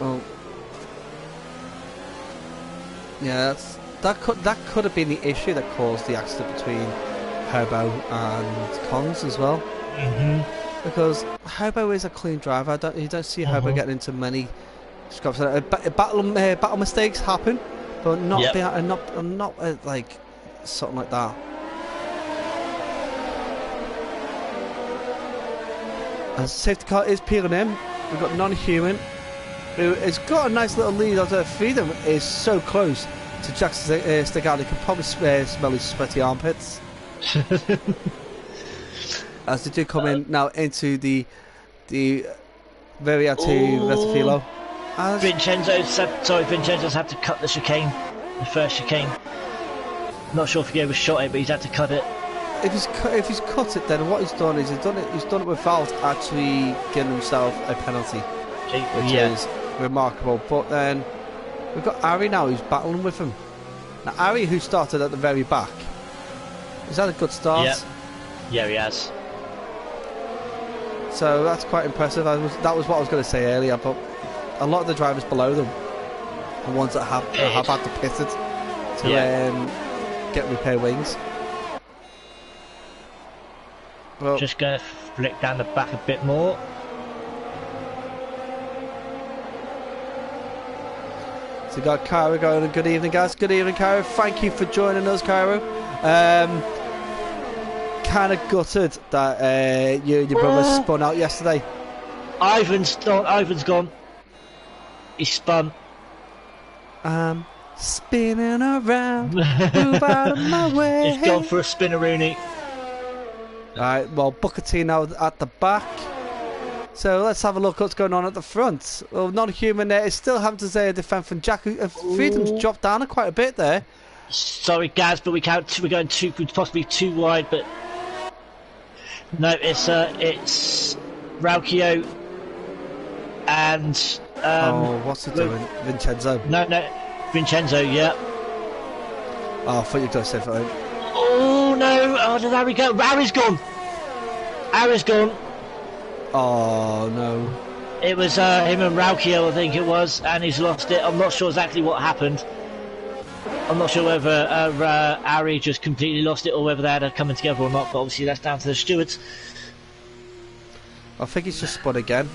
Well, yeah, that could have been the issue that caused the accident between Herbo and Cons as well. Because Herbo is a clean driver. You don't see Herbo getting into many scraps. Battle mistakes happen, but not like something like that. As safety car is peeling in, we've got non-human, who has got a nice little lead. Although Freedom is so close to Jack Stegard, he can probably smell his sweaty armpits. As they do come in now into the Variatu Retafilo. Vincenzo's had to cut the chicane, the first chicane. Not sure if he overshot it, but he's had to cut it. If he's cut it, then what he's done is he's done it without actually giving himself a penalty, which is remarkable. But then we've got Ari now who's battling with him. Now Ari, who started at the very back, he's had a good start. Yeah, he has. So that's quite impressive. That was what I was going to say earlier, but a lot of the drivers below them are ones that have had to pit it to get repair wings. Well, just going to flick down the back a bit more. So we got Cairo going. Good evening, guys. Good evening, Cairo. Thank you for joining us, Cairo. Kind of gutted that your brother spun out yesterday. Ivan's gone. He spun. Spinning around. Move out of my way. He's gone for a spinneroonie. Alright, well, Booker T now at the back. So let's have a look what's going on at the front. Well, non-human there is still having to say a defence from Jack. Freedom's dropped down quite a bit there. Sorry, Gaz, but we're going possibly too wide. But no, it's Raukio and what's he doing? Vincenzo. No, Vincenzo. Yeah. Oh, I thought you were going to say for him. Oh no! Oh, did Harry go? Harry's gone. Harry's gone. Oh no! It was him and Raukio, I think it was, and he's lost it. I'm not sure exactly what happened. I'm not sure whether Harry just completely lost it or whether they had coming together or not. But obviously that's down to the stewards. I think he's just spun again.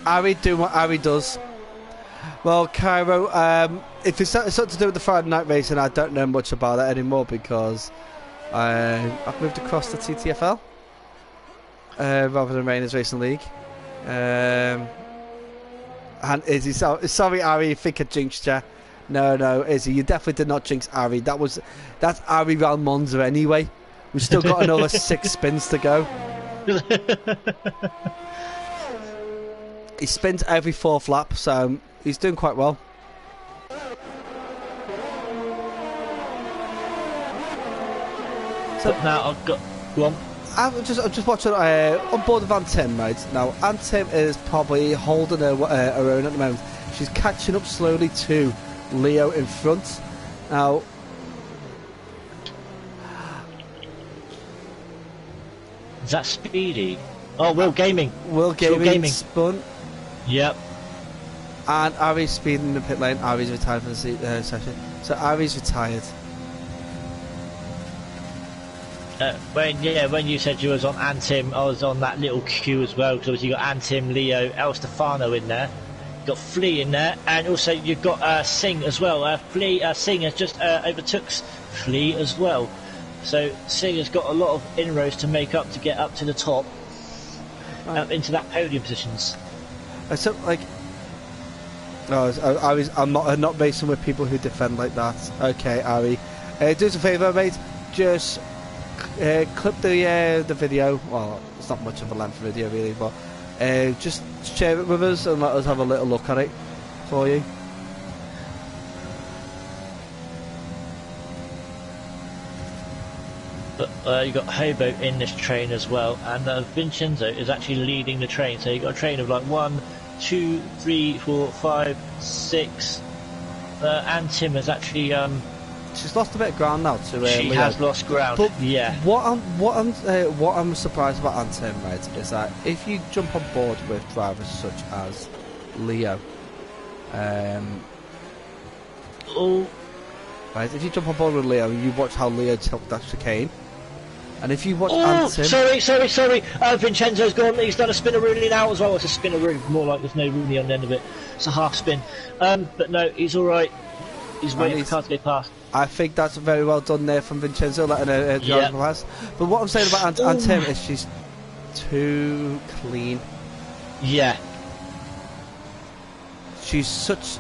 Harry doing what Harry does. Well, Cairo, if it's something to do with the Friday night racing, I don't know much about it anymore because I've moved across to TTFL rather than Rainers Racing League. And Izzy, sorry, Harry, I think I jinxed you. No, Izzy, you definitely did not jinx Harry. That's Harry round Monza anyway. We've still got another 6 spins to go. He spins every 4th lap, so he's doing quite well. So now I've got. Go on. I'm just watching on board of Antim, right? Now, Antim is probably holding her own at the moment. She's catching up slowly to Leo in front. Now, is that Speedy? Oh, Will Gaming. Will Gaming spun. Yep. And Ari's speeding in the pit lane. Ari's retired for the session. So Ari's retired. When you said you was on Antim, I was on that little queue as well, because obviously you got Antim, Leo, El Stefano in there, you got Flea in there, and also you've got Singh as well. Singh has just overtook Flea as well, so Singh has got a lot of inroads to make up to get up to the top, up into that podium positions. So like, I'm not racing with people who defend like that. Okay, Ari, do us a favour, mate. Just clip the video. Well, it's not much of a length video really, but just share it with us and let us have a little look at it for you. But you got Hobo in this train as well, and Vincenzo is actually leading the train. So you got a train of like 1, 2, 3, 4, 5, 6. And Tim has actually she's lost a bit of ground now to she Leo. has lost ground. But yeah. What I'm surprised about Antim, right, is that if you jump on board with drivers such as Leo, right, if you jump on board with Leo, you watch how Leo took that chicane. And if you watch Antim... Sorry. Vincenzo's gone. He's done a spinneroonie now as well. It's a spinneroonie, more like there's no rooney on the end of it. It's a half spin. But no, he's all right. He's waiting for the car to go past. I think that's very well done there from Vincenzo, letting her drive past. But what I'm saying about Antim is she's too clean. Yeah. She's such...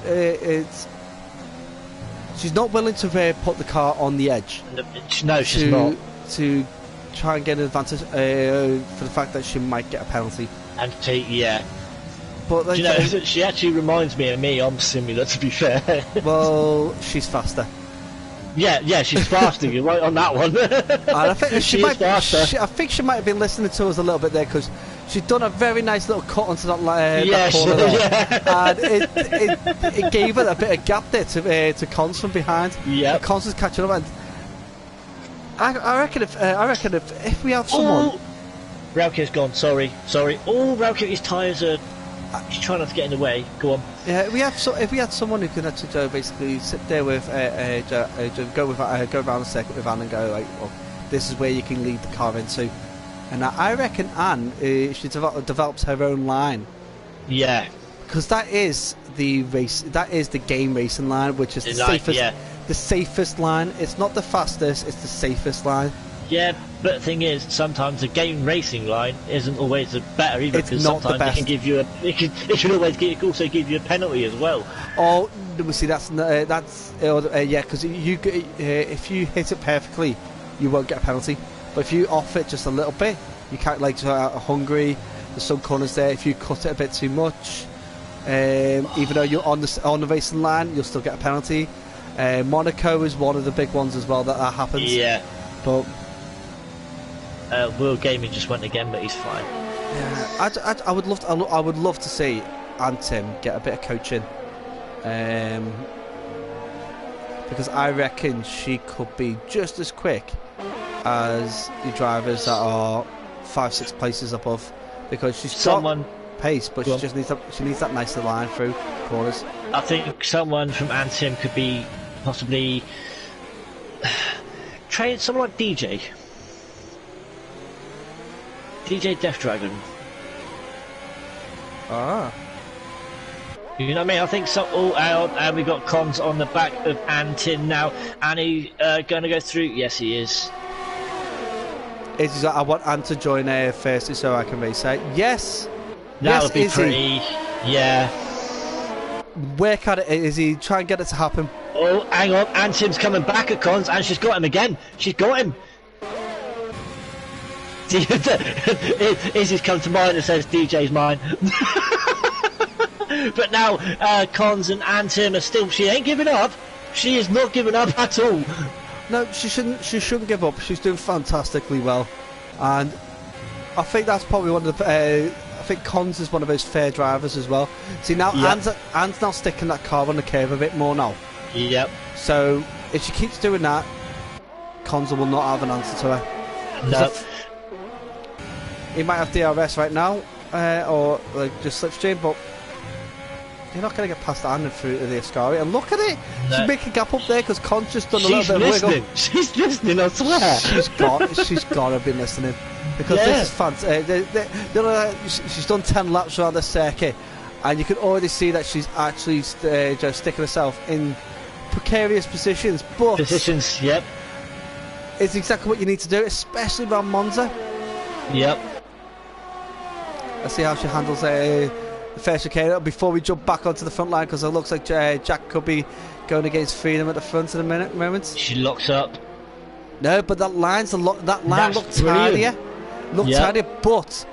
she's not willing to put the car on the edge. No, she's not. To try and get an advantage for the fact that she might get a penalty. And yeah. But like, you know, she actually reminds me of me. I'm similar, to be fair. Well, she's faster. Yeah, she's faster. You're right on that one. And I think I think she might have been listening to us a little bit there, because she's done a very nice little cut onto that corner there. And it gave her a bit of gap there to Cons from behind. Yeah, Cons is catching up, and I reckon if we have someone. Raukio's gone. Sorry. Oh, Raukio, his tyres are She's trying not to get in the way. Go on. Yeah, if we had someone who could actually basically sit there with go around the circuit with Anne and go like, well, this is where you can lead the car into, and I reckon Anne, she develops her own line. Yeah. Because that is the game racing line, which is the safest. Yeah. The safest line. It's not the fastest. It's the safest line. Yeah, but the thing is, sometimes the game racing line isn't always the better either. It's not sometimes the best. It can give you it can also give you a penalty as well. Oh, see, that's yeah, because if you hit it perfectly, you won't get a penalty. But if you off it just a little bit, you can't, like Hungary. There's some corners there. If you cut it a bit too much, even though you're on the racing line, you'll still get a penalty. Monaco is one of the big ones as well that happens. Yeah, but. World Gaming just went again, but he's fine. Yeah, I would love to see Aunt Tim get a bit of coaching, because I reckon she could be just as quick as the drivers that are 5-6 places above, because she's got pace, but she just needs that nicer line through corners. I think someone from Aunt Tim could be possibly train someone like DJ Death Dragon. You know what I mean? I think so. Oh, and we got Cons on the back of Antin now, and he's going to go through. Yes, he is. I want Ant to join first, so I can race it. Yes, that would be pretty. Yeah. Work at it, Izzy. Try and get it to happen. Oh, hang on. Antin's coming back at Cons, and she's got him again. She's got him. Izzy's come to mind and says DJ's mine. But now Cons and Antim are still. She ain't giving up. She is not giving up at all. No, she shouldn't give up. She's doing fantastically well, and I think that's probably one of the. I think Cons is one of those fair drivers as well. See now, yep. Anne's now sticking that car on the curve a bit more now. Yep. So if she keeps doing that, Cons will not have an answer to her. No. He might have DRS right now, or like just slipstream, but you're not going to get past Anne through the Ascari. And look at it, she's making a gap up there because Con's just done a little bit of wiggle. She's listening, I swear. She's got to be listening, because this is fantastic. She's done 10 laps around the circuit, and you can already see that she's actually just sticking herself in precarious positions. But yep. It's exactly what you need to do, especially around Monza. Yep. Let's see how she handles the first chicane before we jump back onto the front line, because it looks like Jack could be going against Freedom at the front in a moment. She locks up. No, but that line looked tidier. Tidier, but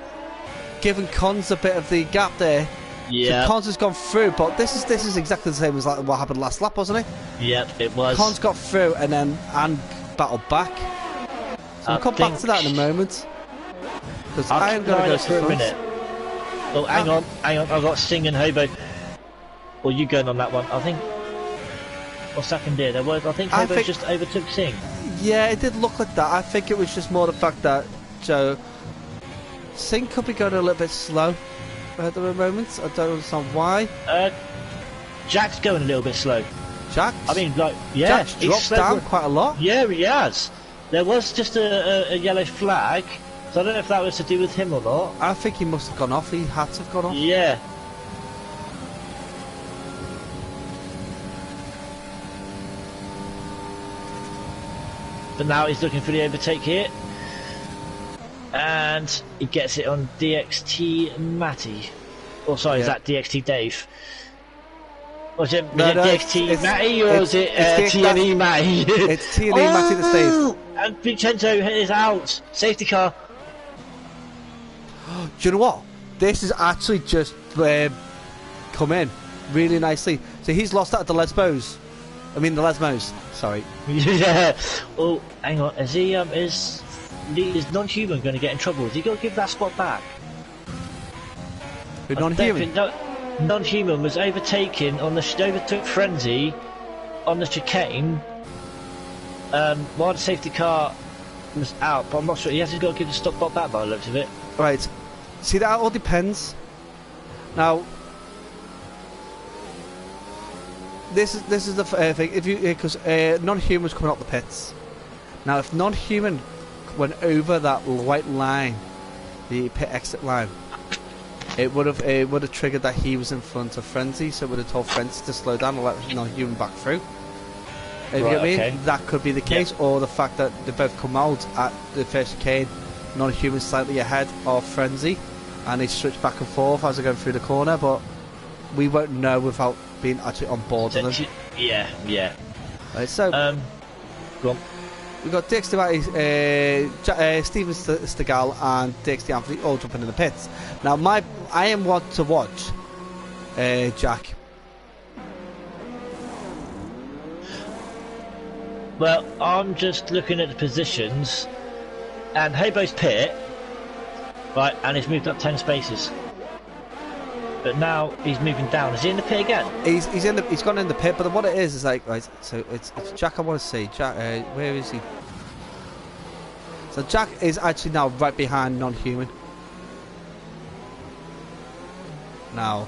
giving Cons a bit of the gap there. Yeah. So Cons has gone through, but this is exactly the same as like what happened last lap, wasn't it? Yep, it was. Cons got through, and then Anne battled back. So we'll come back to that in a moment, because I am going to go for a minute. Oh, hang on. I've got Sing and Hobo. Or you going on that one? I think. Or second there. I think Hobo just overtook Sing. Yeah, it did look like that. I think it was just more the fact that Sing could be going a little bit slow at the moment. I don't understand why. Jack's going a little bit slow. Jack? I mean, like, yeah. Jack's dropped down quite a lot. Yeah, he has. There was just a yellow flag. So I don't know if that was to do with him or not. I think he must have gone off. He had to have gone off. Yeah. But now he's looking for the overtake here. And he gets it on DXT Matty. Or sorry, is that DXT Dave? Was it DXT Matty, or is it TNE Matty? It's TNE Matty that's Dave. And Vincenzo is out. Safety car. Do you know what? This has actually just come in really nicely. So he's lost that at the Lesbos. The Lesmos. Sorry. Yeah. Oh, hang on. Is he? Is non-human going to get in trouble? Is he going to give that spot back? Who, non-human? Non-human was overtaken on the overtook Frenzy on the chicane. While the safety car was out, but I'm not sure. He hasn't got to give the stop spot back by the looks of it. Right. See, that all depends. Now, this is the thing. If you because non-humans coming out the pits. Now, if non-human went over that white line, the pit exit line, it would have triggered that he was in front of Frenzy, so it would have told Frenzy to slow down and let non-human back through. If you get me, that could be the case, or the fact that they both come out at the first chicane, non-human slightly ahead of Frenzy, and they switch back and forth as they're going through the corner, but we won't know without being actually on board with them. Yeah. Right, so go on. We've got Dick Steven Stegall and Dick Anthony all jumping in the pits. Now, I am one to watch Jack. Well, I'm just looking at the positions, and Habo's pit, right, and he's moved up 10 spaces. But now he's moving down. Is he in the pit again? He's gone in the pit, but what it is like, right, so it's Jack. I want to see Jack. Where is he? So Jack is actually now right behind non-human. Now,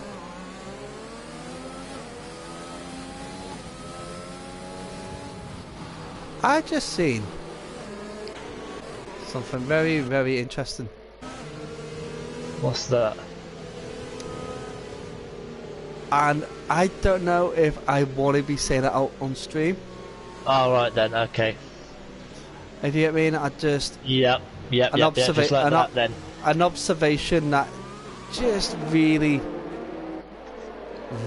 I just seen something very, very interesting. What's that? And I don't know if I want to be saying it out on stream. Alright then, okay. If you get me, I just... Yep, just like that then. An observation that just really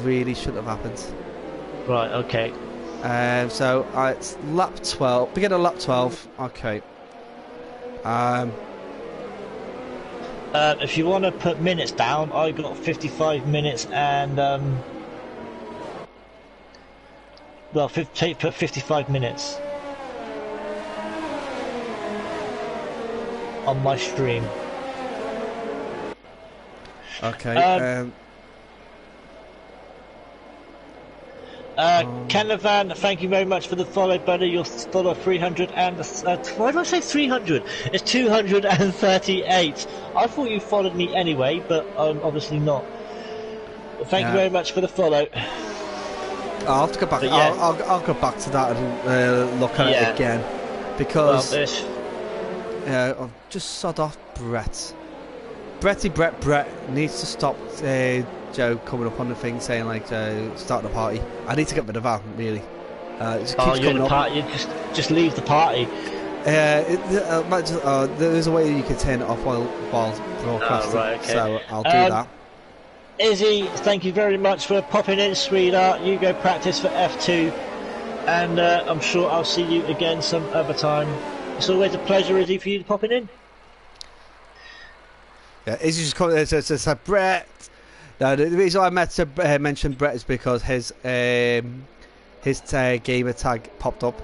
shouldn't have happened. Right, okay. So it's lap 12, beginning of lap 12, okay. If you want to put minutes down, I got 55 minutes and well, put 55 minutes on my stream. Okay. Canavan, thank you very much for the follow, buddy. You'll follow 300 and why did I say 300? It's 238. I thought you followed me anyway, but obviously not. Well, thank you very much for the follow. I'll have to go back. Yeah. I'll go back to that and look at it again because I've just sod off Brett. Brett needs to stop Joe coming up on the thing saying like starting a party. I need to get rid of that really. Just keeps coming up. Party. Just leave the party. There's a way you can turn it off while broadcasting. Right, okay. So I'll do that. Izzy, thank you very much for popping in, sweetheart. You go practice for F2, and I'm sure I'll see you again some other time. It's always a pleasure, Izzy, for you to popping in. Yeah, Izzy just called it. Brett. No, the reason I mentioned Brett is because his gamer tag popped up.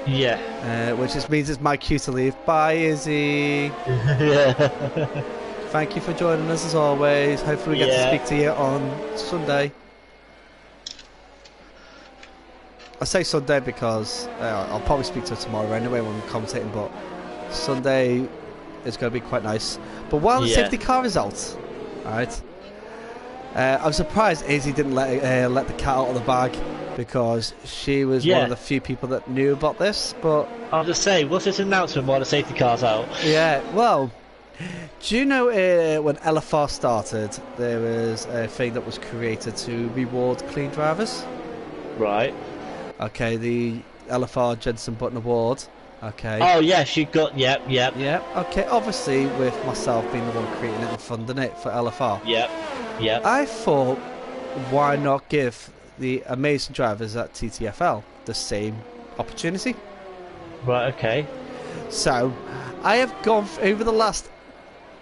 Yeah. Which just means it's my cue to leave. Bye, Izzy. Yeah. Thank you for joining us as always. Hopefully we get to speak to you on Sunday. I say Sunday because I'll probably speak to her tomorrow anyway when we're commentating, but Sunday is going to be quite nice. But while the safety car is out, alright, I'm surprised Izzy didn't let the cat out of the bag because she was one of the few people that knew about this. But I'll just say, what's this announcement while the safety car's out? Yeah, well, do you know when LFR started, there was a thing that was created to reward clean drivers? Right. Okay, the LFR Jensen Button Award. Okay. Oh yes, you got yep. Okay, obviously with myself being the one creating it and funding it for LFR. Yep. I thought, why not give the amazing drivers at TTFL the same opportunity? Right. Okay. So, I have gone over the last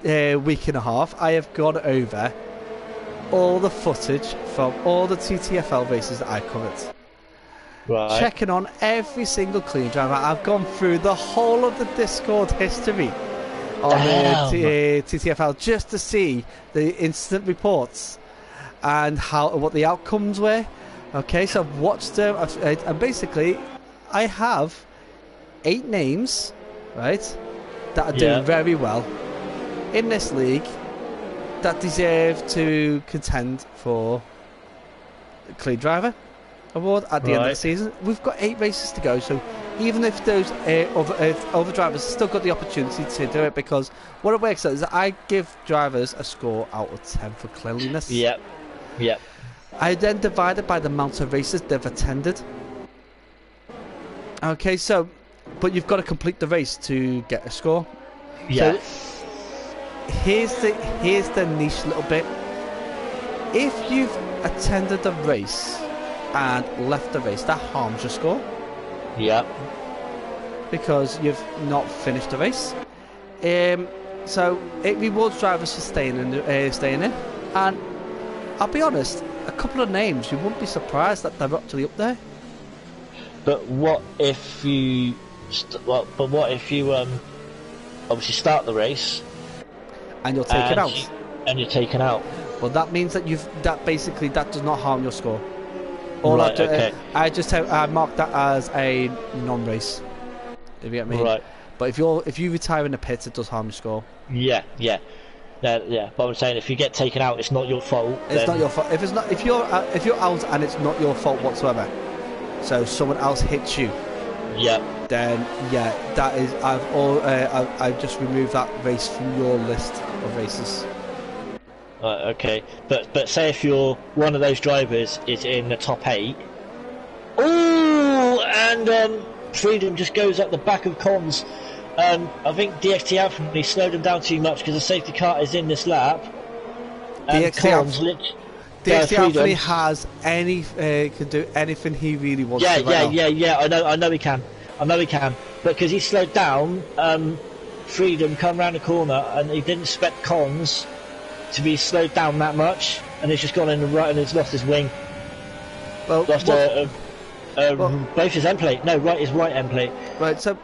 week and a half. I have gone over all the footage from all the TTFL races that I covered. Right. Checking on every single clean driver. I've gone through the whole of the Discord history on TTFL just to see the incident reports and what the outcomes were. Okay, so I've watched them, and basically I have 8 names, right, that are doing very well in this league, that deserve to contend for the Clean Driver Award at the end of the season. We've got 8 races to go, so even if those other drivers still got the opportunity to do it, because what it works out is that I give drivers a score out of 10 for cleanliness. Yep. I then divide it by the amount of races they've attended. Okay, so, but you've got to complete the race to get a score. Yeah. So here's the niche little bit. If you've attended the race and left the race, that harms your score. Yep. Because you've not finished the race. So it rewards drivers for staying in. And I'll be honest, a couple of names you wouldn't be surprised that they're actually up there. But what if you? Obviously start the race and you're taken out? And you're taken out. Well, that means that that does not harm your score. Okay. I mark that as a non-race. If you get me. Right. But if you retire in the pits, it does harm your score. Yeah. But I'm saying if you get taken out, it's not your fault. It's not your fault. If you're out and it's not your fault whatsoever, so someone else hits you. Yeah. Then that is I've just removed that race from your list of races. Okay, but say if you're one of those drivers is in the top 8. Ooh, and Freedom just goes up the back of Cons. I think DXT Alpha slowed him down too much because the safety car is in this lap. DXT Alpha has can do anything he really wants to. Yeah. I know he can. But because he slowed down, Freedom come round the corner and he didn't expect Cons to be slowed down that much, and he's just gone in the right and he's lost his wing. Well, lost both his end plate. No, his right end plate. Right, so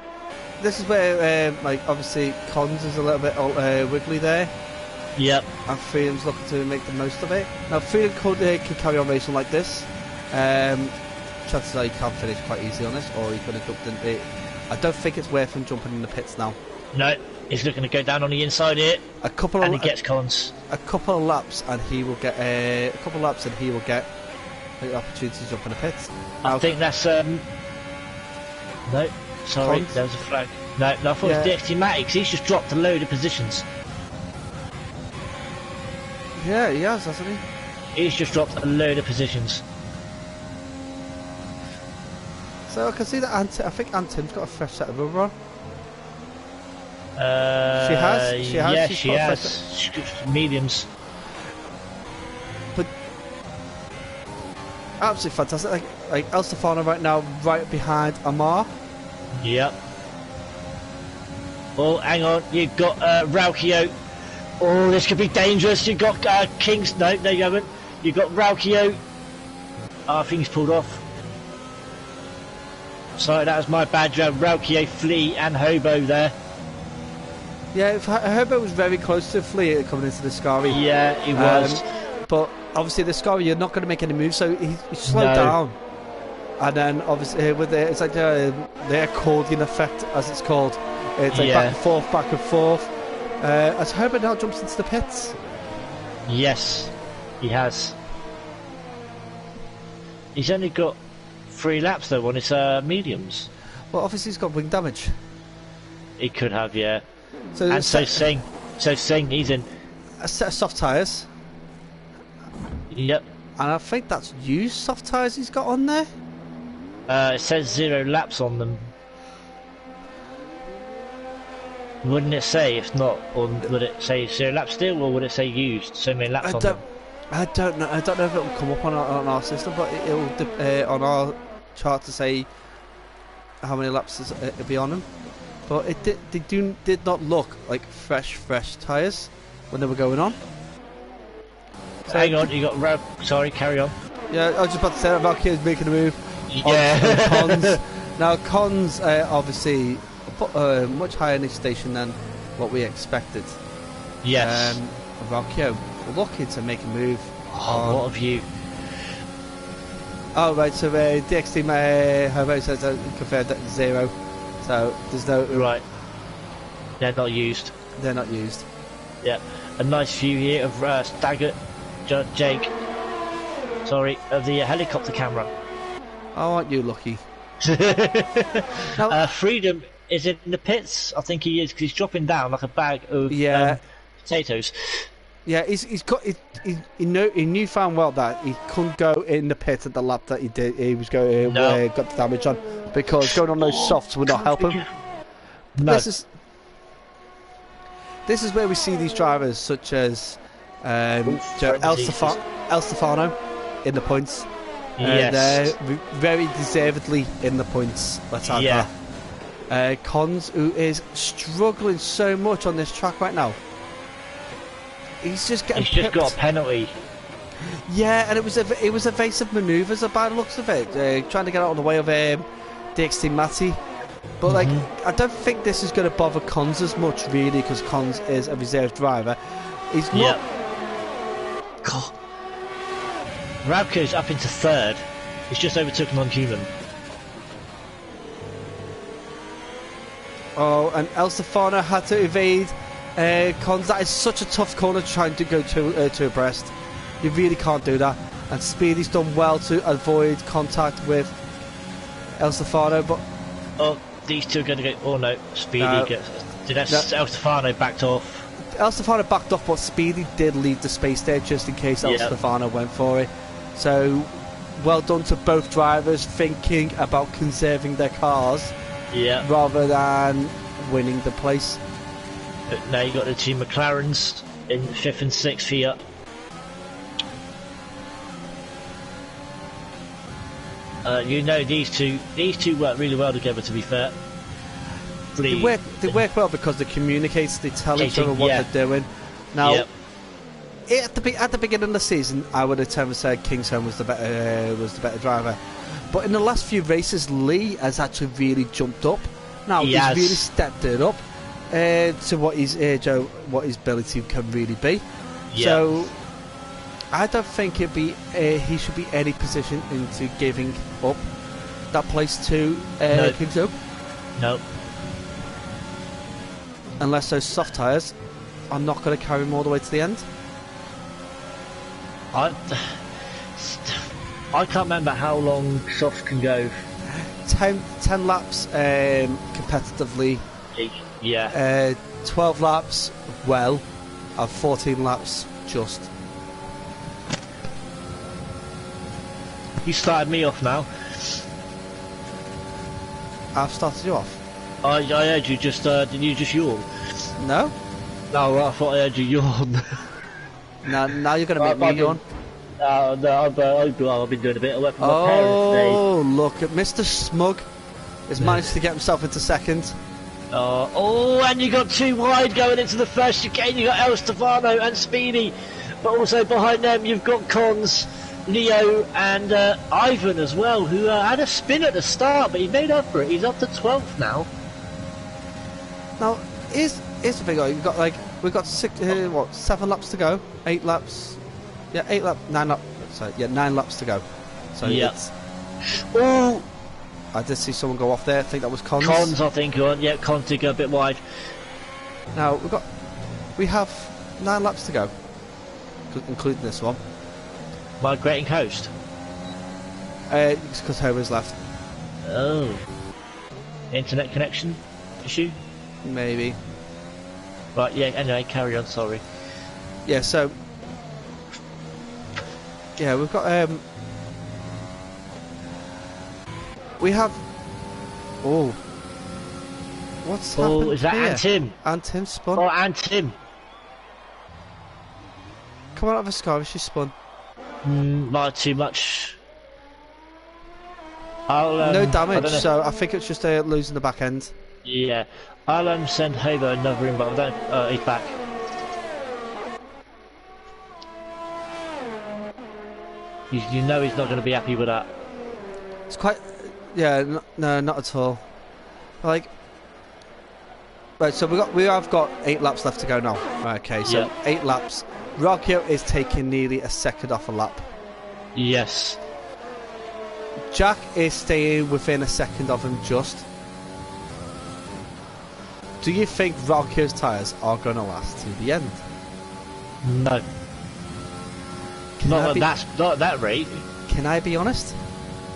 this is where obviously Cons is a little bit wiggly there. Yep. And Freedom's looking to make the most of it. Now Freedom can carry on racing like this. Chances are he can finish quite easily on this, or he could have jumped in it. I don't think it's worth him jumping in the pits now. No, he's looking to go down on the inside here. He gets Cons. A couple of laps and he will get the opportunity to jump in the pits. I think that's no. Sorry, Cons? there was a flag. No, I thought it was DXT Matix. He's just dropped a load of positions. Yeah, he has, hasn't he? He's just dropped a load of positions. So I can see that I think Antim's got a fresh set of rubber on. She has. Yeah, she has. Mediums. But absolutely fantastic. Like El Stefano right now, right behind Amar. Yep. Oh, hang on. You've got Raukio. Oh, this could be dangerous. You've got Kings. No, you haven't. You've got Raukio. I think he's pulled off. Sorry, that was my bad. You have Raukio, Flea, and Hobo there. Yeah, Hobo was very close to Flea coming into the Scari. Yeah, he was. But obviously, the Scari, you're not going to make any moves, so he slowed down. And then obviously, it's like the accordion effect, as it's called. It's like back and forth. As Herbert now jumps into the pits. Yes, he has. He's only got 3 laps though on his mediums. Well, obviously he's got wing damage. He could have, yeah. So Singh, he's in a set of soft tyres. Yep. And I think that's used soft tyres he's got on there. It says 0 laps on them. Wouldn't it say? If not, or would it say 0 laps still, or would it say used? So many laps on them. I don't know. I don't know if it will come up on our system, but it will on our chart to say how many laps it'll be on them. But they did not look like fresh tyres when they were going on. So hang on, you got sorry, carry on. Yeah, I was just about to say that Valkyrie is making a move. Yeah. On Cons. Now Cons obviously much higher in his station than what we expected. Yes. Valkyrie looking to make a move. What have you? Oh right, so DXT Hobo says confirmed that 0. So there's no right. They're not used. They're not used. Yep. a nice view here of Jake. Sorry, of the helicopter camera. Oh, aren't you lucky? Now, Freedom is in the pits. I think he is because he's dropping down like a bag of potatoes. Yeah, he's got he knew found well that he couldn't go in the pit at the lap that he did. He was going got the damage on because going on those softs would not help him. No. This is where we see these drivers such as El Stefano in the points. Yes. And very deservedly in the points. Let's add that. Cons, who is struggling so much on this track right now. He's just getting. He's just got a penalty. Yeah, and it was evasive manoeuvres by the looks of it, trying to get out of the way of DXT Matty. But like, I don't think this is going to bother Cons as much, really, because Cons is a reserve driver. He's not. God. Rabko's up into third. He's just overtook Non-Human. Oh, and El Stefano had to evade Cons. That is such a tough corner trying to go to abreast. You really can't do that. And Speedy's done well to avoid contact with El Stefano, but these two are going to go. Oh no, Speedy gets. El Stefano backed off. El Stefano backed off, but Speedy did leave the space there just in case El Stefano went for it. So, well done to both drivers thinking about conserving their cars rather than winning the place. But now you got the two McLarens in 5th and 6th here. You know, these two work really well together, to be fair. They work well because they communicate, they tell each other what they're doing. Now, at the beginning of the season, I would have tend to said Kingston was the better driver. But in the last few races, Lee has actually really jumped up. Now he's really stepped it up to what his ability can really be. So I don't think he should be any position into giving up that place to Kingston. No. Unless those soft tyres are not going to carry him all the way to the end. I can't remember how long softs can go. 10 laps competitively. 12 laps well, and 14 laps just. You started me off now. I've started you off. I heard you just. Did you just yawn? No. No, I thought I heard you yawn. Now you're going to make me yawn. No, I've been doing a bit of work for my parents today. Oh, look at Mr. Smug. Has managed to get himself into second. And you got two wide going into the first chicane. You got El Stefano and Speedy, but also behind them you've got Cons, Leo, and Ivan as well, who had a spin at the start, but he made up for it. He's up to 12th now. Now, here's the thing. We've got 7 laps to go. 8 laps. Yeah, 9 laps. So 9 laps to go. So it's. Oh. I did see someone go off there. I think that was Cons. Cons, I think. Cons did go a bit wide. Now we have 9 laps to go, including this one. Migrating coast. It's because Homer's left. Oh. Internet connection issue. Maybe. Right. Yeah. Anyway, carry on. Sorry. Yeah. So. Yeah, we've got we have. Oh. What's happened? Oh, is that here? Antim? Antim spun. Oh, Antim. Come on out of a scar, she spun. Not too much. No damage, so I think it's just losing the back end. Yeah. I'll send Hobo another invite. He's back. You know he's not going to be happy with that. It's quite... Yeah, no, not at all. Like... Right, so we have got 8 laps left to go now. Right, okay, so 8 laps. Rocchio is taking nearly a second off a lap. Yes. Jack is staying within a second of him just. Do you think Rocchio's tyres are going to last to the end? No. Not at that rate. Can I be honest?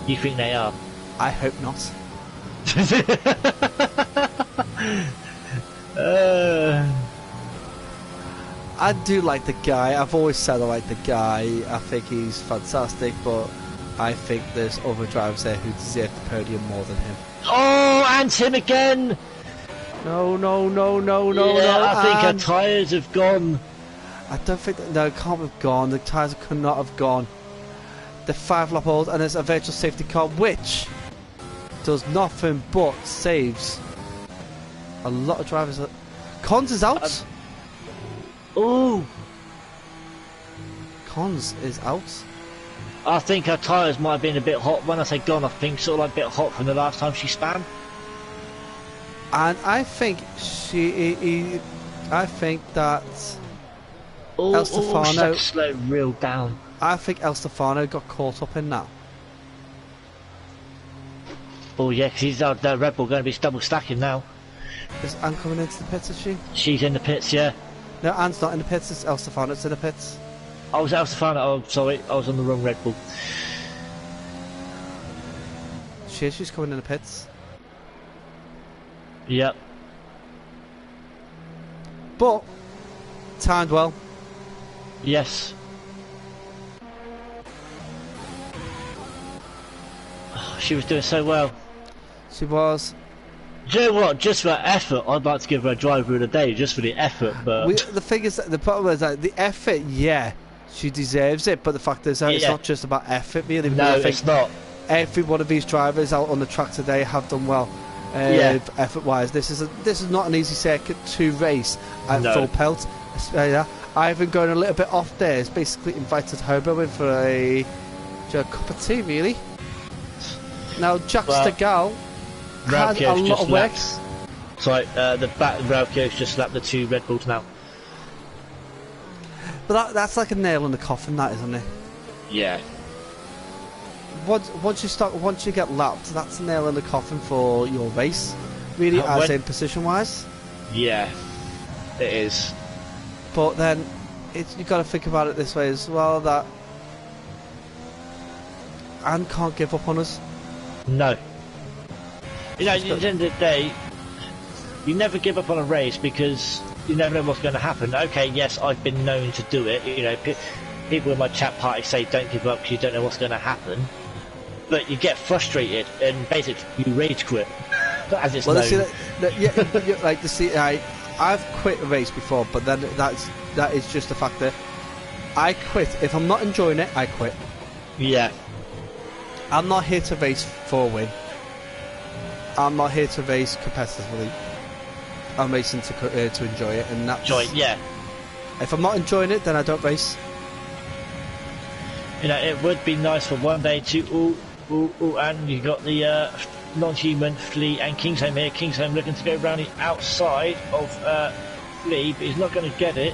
You think they are? I hope not. I do like the guy. I've always said I like the guy. I think he's fantastic, but I think there's other drivers there who deserve the podium more than him. Oh, and him again! No, I think our tyres have gone. I don't think that, no, it can't have gone. The tyres could not have gone. The 5-lap old, and there's a virtual safety car which does nothing but saves a lot of drivers. Cons is out. Oh, Cons is out. I think her tyres might have been a bit hot. When I say gone, I think sort of like a bit hot from the last time she span. And I think I think that El Stefano slow real down. I think El Stefano got caught up in that. Oh yeah, because he's the Red Bull going to be double stacking now. Is Anne coming into the pits, is she? She's in the pits, yeah. No, Anne's not in the pits, it's El Stefano's in the pits. I was El Stefano, oh sorry, I was on the wrong Red Bull. She's coming in the pits. Yep. But timed well. Yes. Oh, she was doing so well. She was. Do you know what? Just for effort, I'd like to give her a driver of the day, just for the effort. But the thing is, the problem is that the effort, yeah, she deserves it. But the fact is that it's not just about effort, really. No, it's not. Every one of these drivers out on the track today have done well. Effort-wise, this is not an easy circuit to race at full pelt. Ivan going a little bit off there. It's basically invited Hobo in for a cup of tea, really. Now Jack Stegall has a lot of work. Sorry, the back Ralphio's just slapped the 2 Red Bulls now. But that's like a nail in the coffin, that, isn't it? Yeah. Once you get lapped, that's a nail in the coffin for your race, really, as in position wise. Yeah, it is. But then you got to think about it this way as well, that Anne can't give up on us. No. You know, at the end of the day, you never give up on a race because you never know what's going to happen. Okay, yes, I've been known to do it. You know, people in my chat party say don't give up because you don't know what's going to happen. But you get frustrated and basically you rage quit, as it's known. I've quit a race before, but then that is just the fact that I quit. If I'm not enjoying it, I quit. Yeah. I'm not here to race for a win. I'm not here to race competitively. I'm racing to enjoy it, and that's... Enjoy, yeah. If I'm not enjoying it, then I don't race. You know, it would be nice for one day to... and you got the non-human Flea and Kingsholm here. Kingsholm looking to go round the outside of Flea, but he's not going to get it.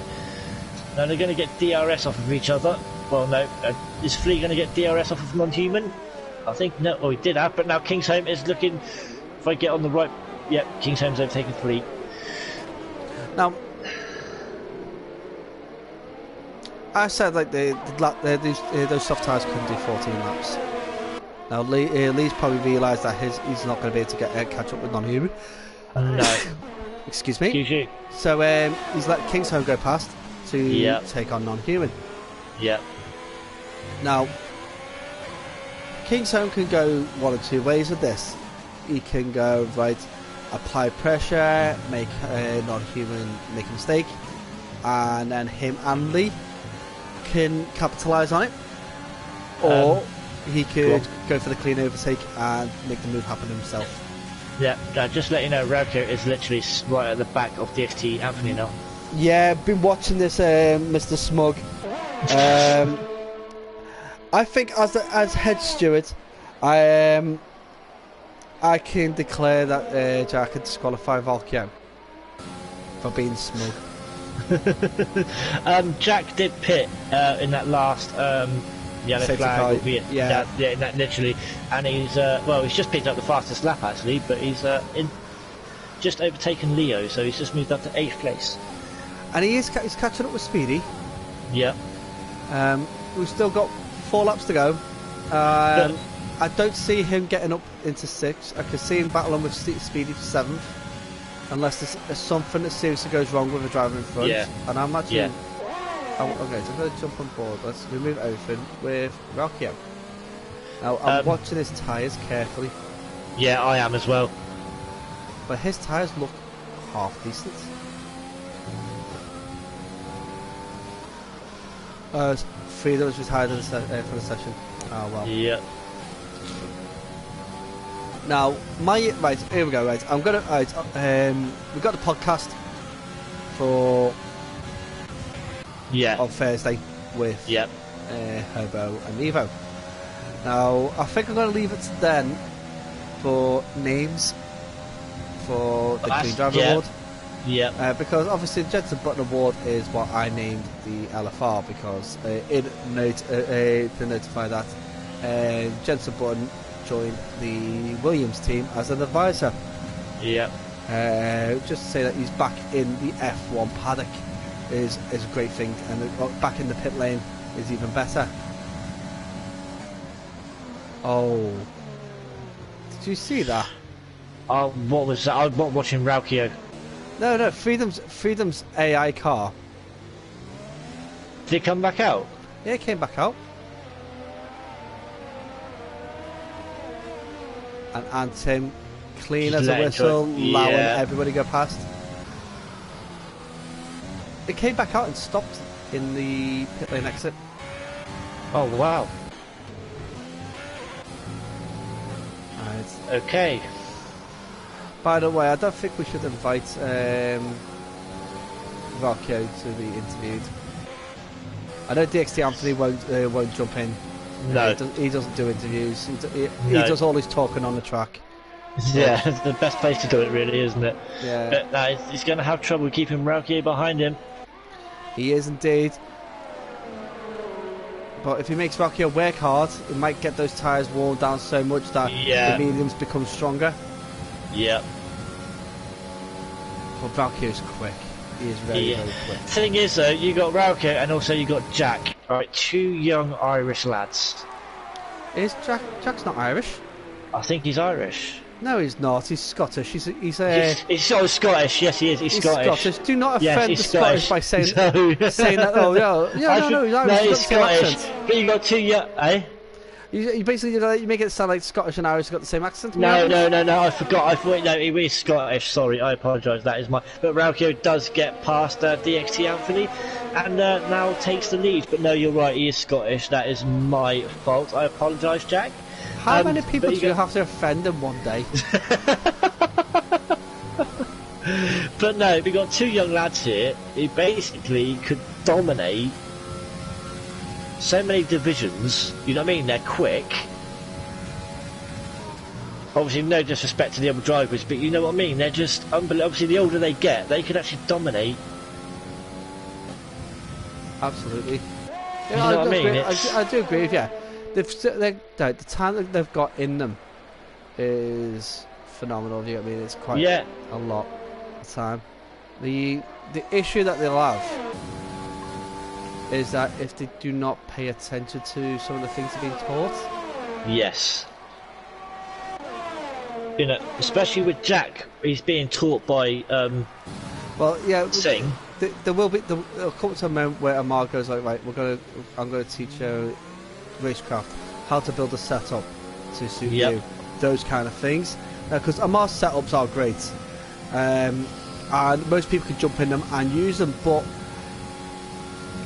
Now they're going to get DRS off of each other. Well, no, is Flea going to get DRS off of non-human? I think no. Well, he did have, but now Kingsholm is looking. If I get on the right, yep, Kingsholm's overtaken Flea. Now, I said like those soft tyres couldn't do 14 laps. Now Lee's probably realised that he's not going to be able to catch up with non-human. No. Excuse me. Excuse you. So he's let Kingsholm go past to take on non-human. Yeah. Now, Kingsholm can go one or two ways with this. He can go right, apply pressure, make non-human make a mistake, and then him and Lee can capitalise on it, or he could go for the clean overtake and make the move happen himself. Yeah, just let you know, Rauko is literally right at the back of DFT Anthony now. Yeah, been watching this, Mr. Smug. I think as head steward, I can declare that Jack can disqualify Valkyrie for being smug. Jack did pit in that last yellow safety flag. Yeah, that literally, and he's he's just picked up the fastest lap actually, but he's just overtaken Leo, so he's just moved up to 8th place. And he's catching up with Speedy. Yeah. We've still got 4 laps to go. I don't see him getting up into 6th. I can see him battling with Speedy for 7th. Unless there's something that seriously goes wrong with the driver in front. Yeah. And I'm actually... Yeah. Okay, so I'm going to jump on board. Let's remove everything with Rocchio. Now, I'm watching his tyres carefully. Yeah, I am as well. But his tyres look half decent. Frida was retired for the session. Oh, well. Yeah. Now, right, here we go, right. I'm going to... Right, we've got the podcast for... Yeah. On Thursday with Herbo and Evo. Now, I think I'm going to leave it to then for names for the Clean Driver Award. Yeah. Because obviously the Jensen Button Award is what I named the LFR because to notify that Jensen Button joined the Williams team as an advisor. Yeah. Just to say that he's back in the F1 paddock is a great thing, and back in the pit lane is even better. Oh, did you see that? What was that? I was watching Ralkio. No, Freedom's AI car. Did it come back out? Yeah, it came back out. And Antim, clean as a whistle, allowing everybody go past. It came back out and stopped in the pit lane exit. Oh, wow. Right. Okay. By the way, I don't think we should invite Rocchio to be interviewed. I know DXT Anthony won't jump in. No. He doesn't do interviews. He does all his talking on the track. Yeah, it's the best place to do it, really, isn't it? Yeah. But he's going to have trouble keeping Ralkio behind him. He is indeed. But if he makes Rocchio work hard, he might get those tyres worn down so much that the mediums become stronger. Yeah. But Ralkio's quick. He is very quick. Thing is, though, you got Ralkio and also you got Jack. Right, 2 young Irish lads. Is Jack's not Irish? I think he's Irish. No, he's not. He's Scottish. He's Scottish. Yes, he is. He's Scottish. Do not offend the Scottish by saying no. saying that. Oh, no, he's Irish. No, he's Scottish. But you got 2 young, eh? You basically you make it sound like Scottish and Irish have got the same accent. No, I forgot. I thought he was Scottish. Sorry, I apologise. That is my. But Ralkio does get past DXT Anthony, and now takes the lead. But no, you're right. He is Scottish. That is my fault. I apologise, Jack. How many people do you have to offend in one day? But no, we got 2 young lads here who basically could dominate so many divisions, you know what I mean? They're quick. Obviously, no disrespect to the other drivers, but you know what I mean? They're just unbelievable. Obviously, the older they get, they could actually dominate. Absolutely. Yeah, you know what I mean? I do agree with you. The time that they've got in them is phenomenal. You know what I mean? It's quite a lot of time. The issue that they'll have is that if they do not pay attention to some of the things they're being taught. Yes. You know, especially with Jack, he's being taught by Singh. There will come to a moment where Amar goes like, right, I'm gonna teach racecraft how to build a setup to suit you, those kind of things. Because Amar's setups are great, and most people can jump in them and use them, but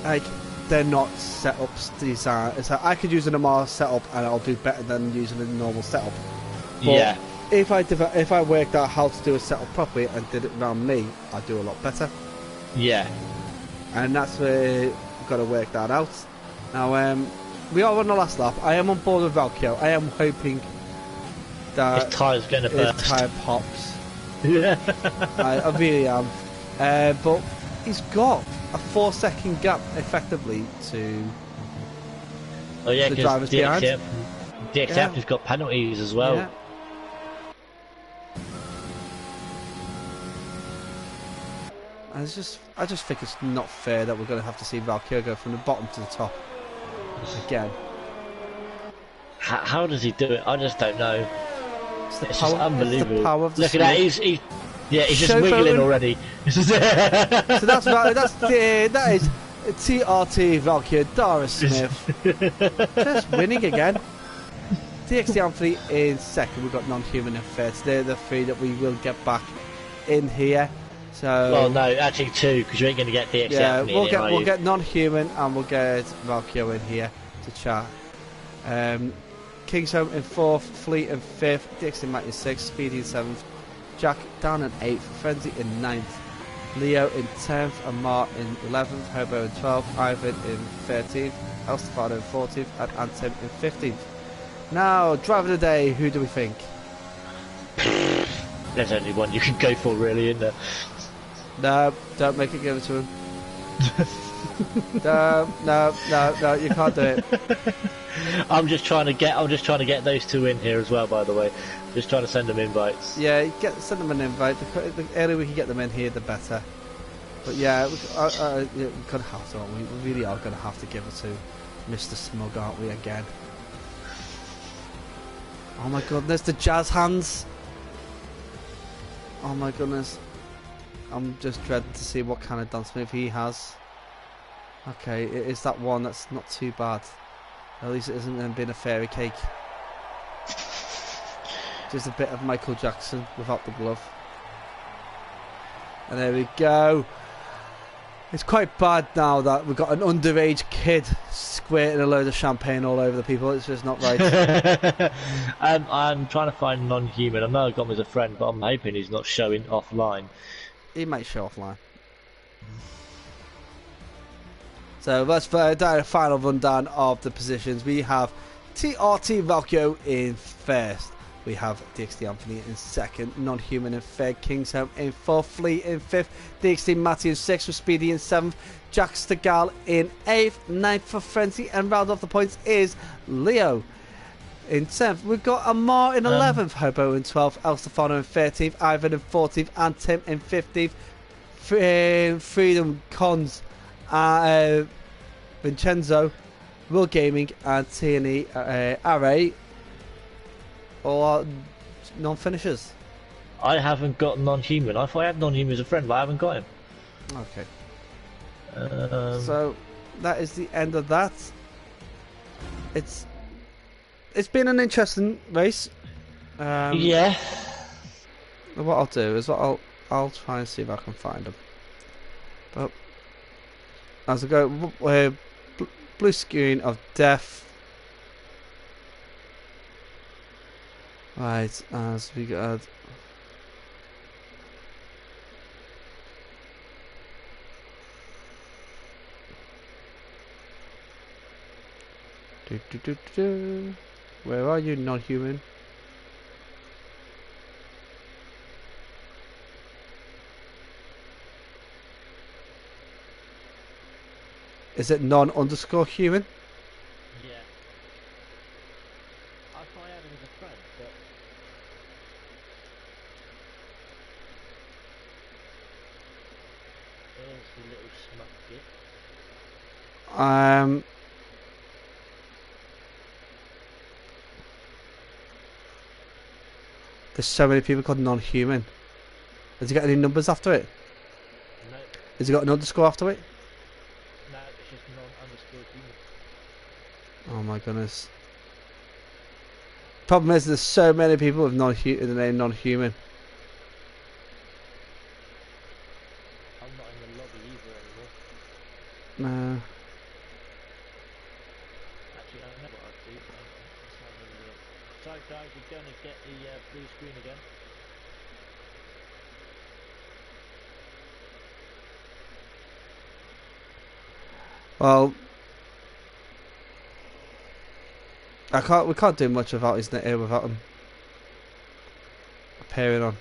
like they're not setups designed. It's like I could use an Amar setup and I'll do better than using a normal setup. But if I worked out how to do a setup properly and did it around me, I'd do a lot better. Yeah. And that's where we've got to work that out. Now we are on the last lap. I am on board with Ralkio. I am hoping that his tyre's going to burst. His tyre pops. Yeah. I really am. But he's got a 4-second gap effectively to the drivers behind. DXF has got penalties as well. Yeah. I just think it's not fair that we're going to have to see Valkyrie go from the bottom to the top again. How does he do it? I just don't know. It's Just unbelievable. It's the power of the Look at that. He's just wiggling already. So that is TRT Valkyrie, Doris Smith, just winning again. DXT Anthony in second. We've got non-human in third. So they're the three that we will get back in here. So well, no, actually two, because you ain't going to get DXT Anthony. We'll get non-human and we'll get Valkyrie in here to chat. King's Home in fourth, Fleet in fifth, DXT Matt in sixth, Speedy in seventh, Jack down in eighth, Frenzy in ninth, Leo in 10th, Amar in 11th, Hobo in 12th, Ivan in 13th, El Stefano in 14th, and Antem in 15th. Now, driver of the day, who do we think? There's only one you can go for, really, isn't there? No, don't make it give it to him. No, you can't do it. I'm just trying to get those two in here as well, by the way. Just trying to send them invites. Yeah, send them an invite. The earlier we can get them in here, the better. But yeah, we're gonna have to. We really are gonna have to give it to Mr. Smug, aren't we? Again. Oh my goodness, the jazz hands. Oh my goodness. I'm just dreading to see what kind of dance move he has. Okay, it is that one. That's not too bad. At least it isn't been a fairy cake. Just a bit of Michael Jackson without the glove. And there we go. It's quite bad now that we've got an underage kid squirting a load of champagne all over the people. It's just not right. I'm trying to find non-human. I know I've got him as a friend, but I'm hoping he's not showing offline. He might show offline. So let's do a final rundown of the positions. We have TRT Valkyo in first. We have DXT Anthony in second, Non-Human in third, King's Home in fourth, Fleet in fifth, DXT Matty in sixth, with Speedy in seventh, Jack Stagal in eighth, ninth for Frenzy, and round off the points is Leo in 10th. We've got Amar in 11th, Hobo in 12th, El Stefano in 13th, Ivan in 14th, and Tim in 15th. Freedom Cons, Vincenzo, Will Gaming, and TNE Array. All are non-finishers. I haven't got non-human. I thought I had non-human as a friend, but I haven't got him. Okay. So that is the end of that. It's been an interesting race. Yeah. What I'll do is I'll try and see if I can find them. But as I go, blue screen of death. Right, as we got. Where are you, non-human? Is it non_human? Yeah. I thought I had him as a friend, but there's the little smut bit. There's so many people called non-human. Has he got any numbers after it? No. Has he got an underscore after it? No, it's just non_human. Oh my goodness. Problem is, there's so many people with the name non-human. I'm not in the lobby either anymore. No. Actually, I know what I'd do. Let's have a look. Sorry guys, we're going to get the blue screen again. Well, we can't do much without without him appearing on.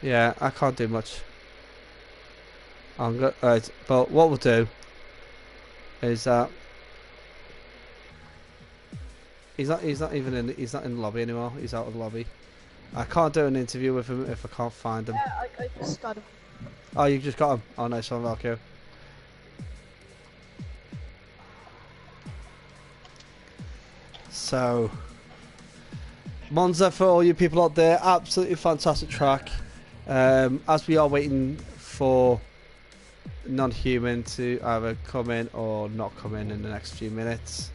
Yeah, I can't do much. Right, but what we'll do is that he's not in the lobby anymore. He's out of the lobby. I can't do an interview with him if I can't find him. Yeah, I just got him. Oh, you just got him. Oh, nice one, Valkyo. So, Monza, for all you people out there, absolutely fantastic track. As we are waiting for Non-Human to either come in or not come in the next few minutes.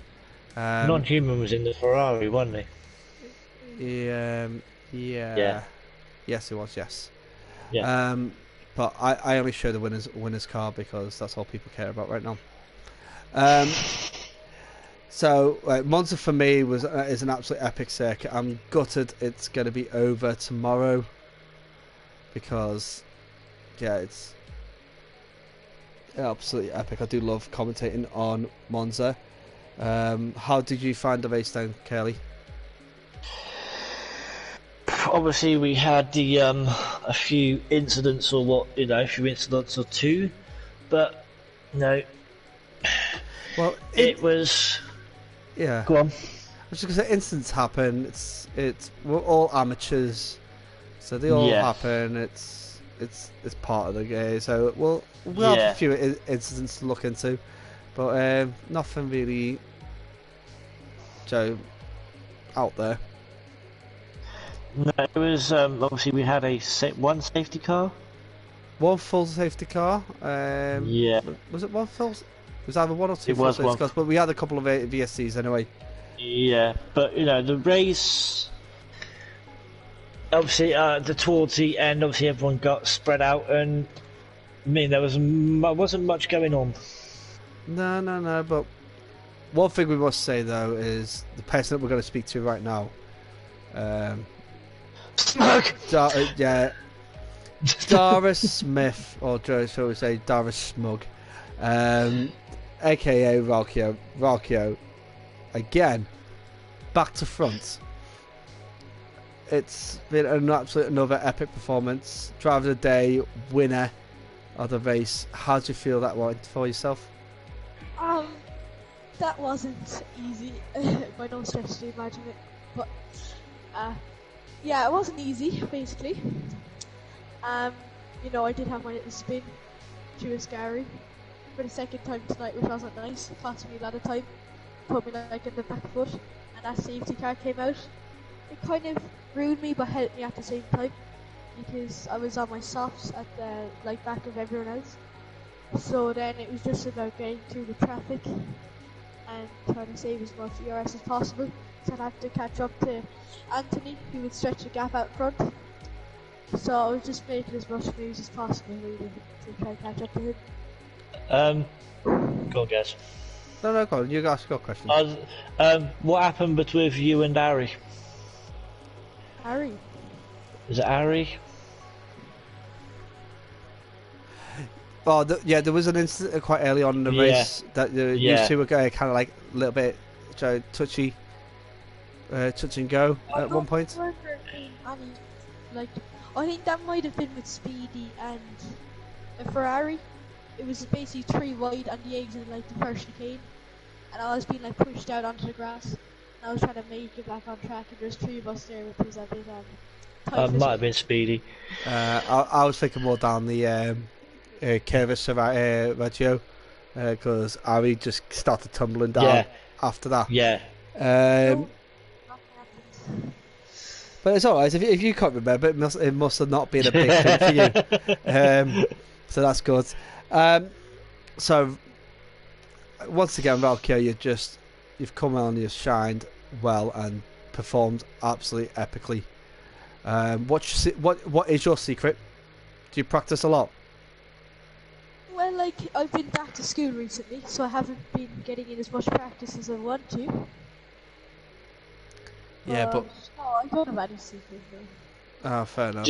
Non-Human was in the Ferrari, wasn't he? Yeah. Yes, it was. Yes. Yeah. But I only show the winner's car because that's all people care about right now. So Monza for me is an absolute epic circuit. I'm gutted it's going to be over tomorrow because it's absolutely epic. I do love commentating on Monza. How did you find the race then, Curly? Obviously, we had the a few incidents or two, but no. Well, it was. Yeah. Go on. I was just gonna say, incidents happen. We're all amateurs, so they all happen. It's part of the game. So we'll have a few incidents to look into, but nothing really, out there. No, it was obviously we had one safety car. One full safety car. Yeah. Was it one full? It was either one or two it full was safety one. cars, but we had a couple of VSCs anyway. Yeah, but the race. Obviously, towards the end, obviously everyone got spread out, and there wasn't much going on. No. But one thing we must say though is the person that we're going to speak to right now. Smug. Dara Smith, or shall we say Dara Smug, aka Valkyo. Valkyo, again, back to front. It's been another epic performance. Driver of the day, winner of the race. How do you feel that went for yourself? That wasn't easy by no stretch of the imagination, but yeah, it wasn't easy basically. I did have my little spin through a scary for the second time tonight, which wasn't nice. It cost me a lot of time, put me in the back foot, and that safety car came out. It kind of ruined me but helped me at the same time because I was on my softs at the back of everyone else. So then it was just about getting through the traffic and trying to save as much ERS as possible. So I'd have to catch up to Anthony, who would stretch the gap out front. So I was just making as much moves as possible really to try and catch up to him. Go on, guys. No, go on. You ask your question. What happened between you and Ari? Harry? Is it Ari? Oh, there was an incident quite early on in the race that you two were going kind of like a little bit touch and go at one point. I think that might have been with Speedy and a Ferrari. It was basically 3 wide on the exit of the first chicane, and I was being pushed out onto the grass. And I was trying to make it back on track, and there's 3 of us there, which was a bit might have been Speedy. I was thinking more down the Curvis Reggio, because Ari just started tumbling down after that. Yeah. But it's alright, if you can't remember, it must have not been a big thing for you. So that's good. So once again, Valkyrie, you've come on, you've shined well and performed absolutely epically. What is your secret? Do you practice a lot? Well, I've been back to school recently, so I haven't been getting in as much practice as I want to. Yeah, but no, I don't have any secret though. Fair enough.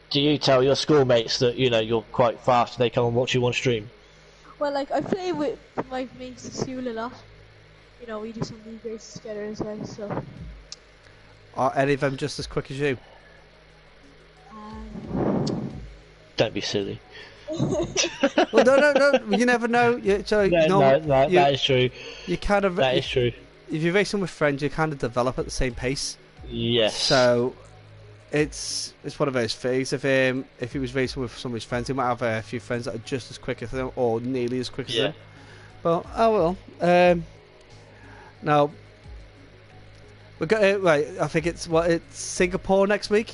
Do you tell your schoolmates that you're quite fast and they come and watch you on stream? Well, I play with my mates at school a lot. We do some league races together as well. So. Are any of them just as quick as you? Don't be silly. Well, no. You never know. That is true. You kind of. That is true. If you're racing with friends, you kind of develop at the same pace. Yes. So, it's one of those things. If he was racing with some of his friends, he might have a few friends that are just as quick as him or nearly as quick as him. But oh well. Now we got right. I think it's Singapore next week.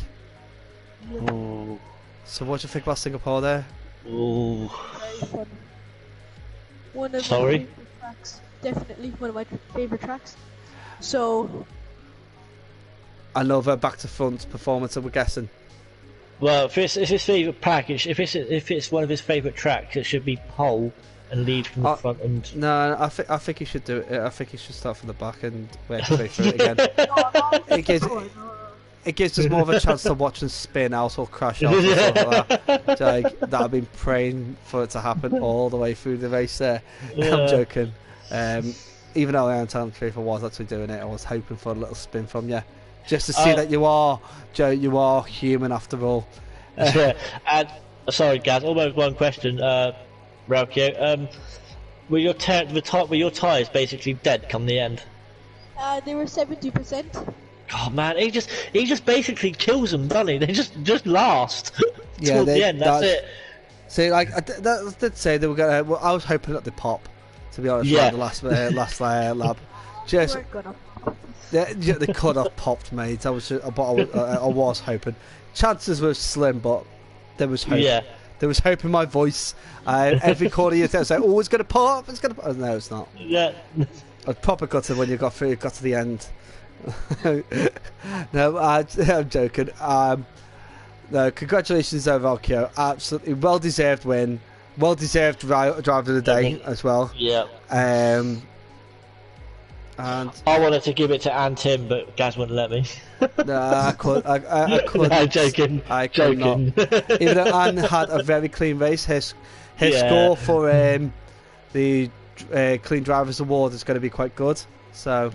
Oh. So what do you think about Singapore there? Oh. Very fun. One of my Sorry? favorite tracks. Definitely one of my favorite tracks. So Another back to front performance, I'm guessing. Well, if it's his favourite package, if it's one of his favourite tracks, it should be pole and lead from the front. And No, I think he should do it. I think he should start from the back and work his way through it again. It gives us more of a chance to watch and spin out or crash out or something like that. So, like, that I've been praying for it to happen all the way through the race there. Yeah. I'm joking. Even though I am telling the truth, I was actually doing it. I was hoping for a little spin from you. Just to see that you are, Joe, you are human after all. Yeah. And sorry, Gaz, almost one question, Raukio. Were your tyres basically dead come the end? they were 70%. Oh man, he just basically kills them, doesn't he? They just last Yeah, till the end. That's it. See, like I did say they were gonna. Well, I was hoping that they pop. To be honest, Yeah. the last lap. Just Weren't gonna. they could have popped, mate. I was hoping. Chances were slim, but there was hope. Yeah. There was hope in my voice. Every corner you say, "Oh, it's gonna pop! It's gonna pop!" No, it's not. Yeah. I was proper gutted when you got through. Got to the end. No, I'm joking. No, congratulations, Valkyo. Absolutely well deserved win. Well deserved driver of the day as well. Yeah. And I wanted to give it to Antim, but Gaz wouldn't let me. no, I couldn't. No, joking. I could Joking. not. Even though Anne had a very clean race, his Yeah. score for the Clean Drivers Award is going to be quite good. So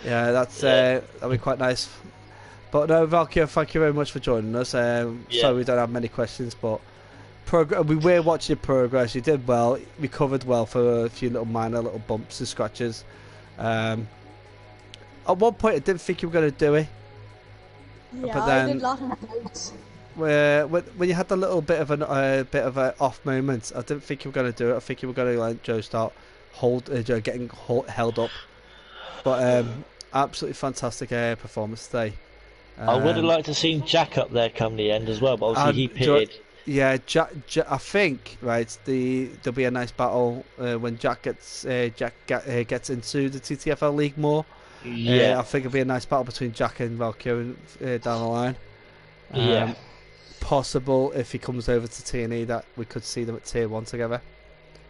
yeah, that'll be quite nice. But no, Valkyrie, thank you very much for joining us. Sorry we don't have many questions, but we were watching your progress. You did well. We covered well for a few minor little bumps and scratches. At one point, I didn't think you were going to do it. Yeah, But I then- did a lot of doubts. When you had a little bit of an off moment, I didn't think you were going to do it. I think you were going to let Joe start getting held up. But absolutely fantastic performance today. I would have liked to seen Jack up there come the end as well, but obviously he pitted. Yeah, Jack, I think there'll be a nice battle when Jack gets into the TTFL league more. Yeah. I think it'll be a nice battle between Jack and Valkyrie down the line. Yeah. Possible if he comes over to TNE that we could see them at Tier 1 together.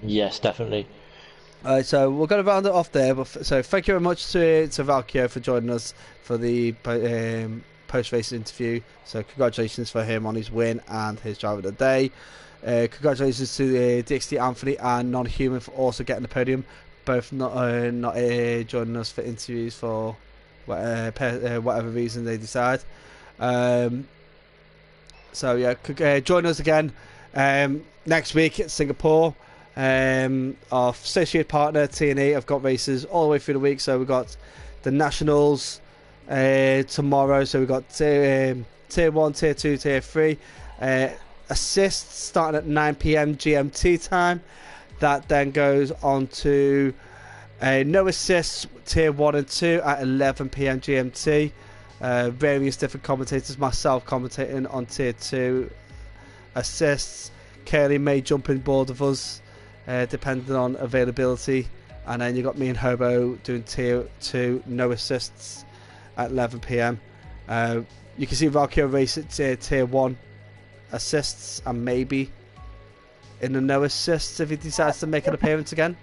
Yes, definitely. So we're going to round it off there. So thank you very much to Valkyrie for joining us for the post-race interview. So congratulations for him on his win and his driver of the day. Congratulations to DXT Anthony and Non-Human for also getting the podium. Both not joining us for interviews for whatever reason they decide. So yeah, join us again next week at Singapore. Our associate partner TNE have got races all the way through the week. So we've got the Nationals tomorrow. So we've got Tier 1, Tier 2, Tier 3. Assists starting at 9 PM GMT time. That then goes on to no assists Tier 1 and 2 at 11 PM GMT. Various different commentators, myself commentating on Tier 2 assists. Curly may jump in board of us depending on availability, and then you got me and Hobo doing Tier 2 no assists at 11 PM. You can see Valkyrie race at Tier 1 assists and maybe in the no assists if he decides to make an appearance again.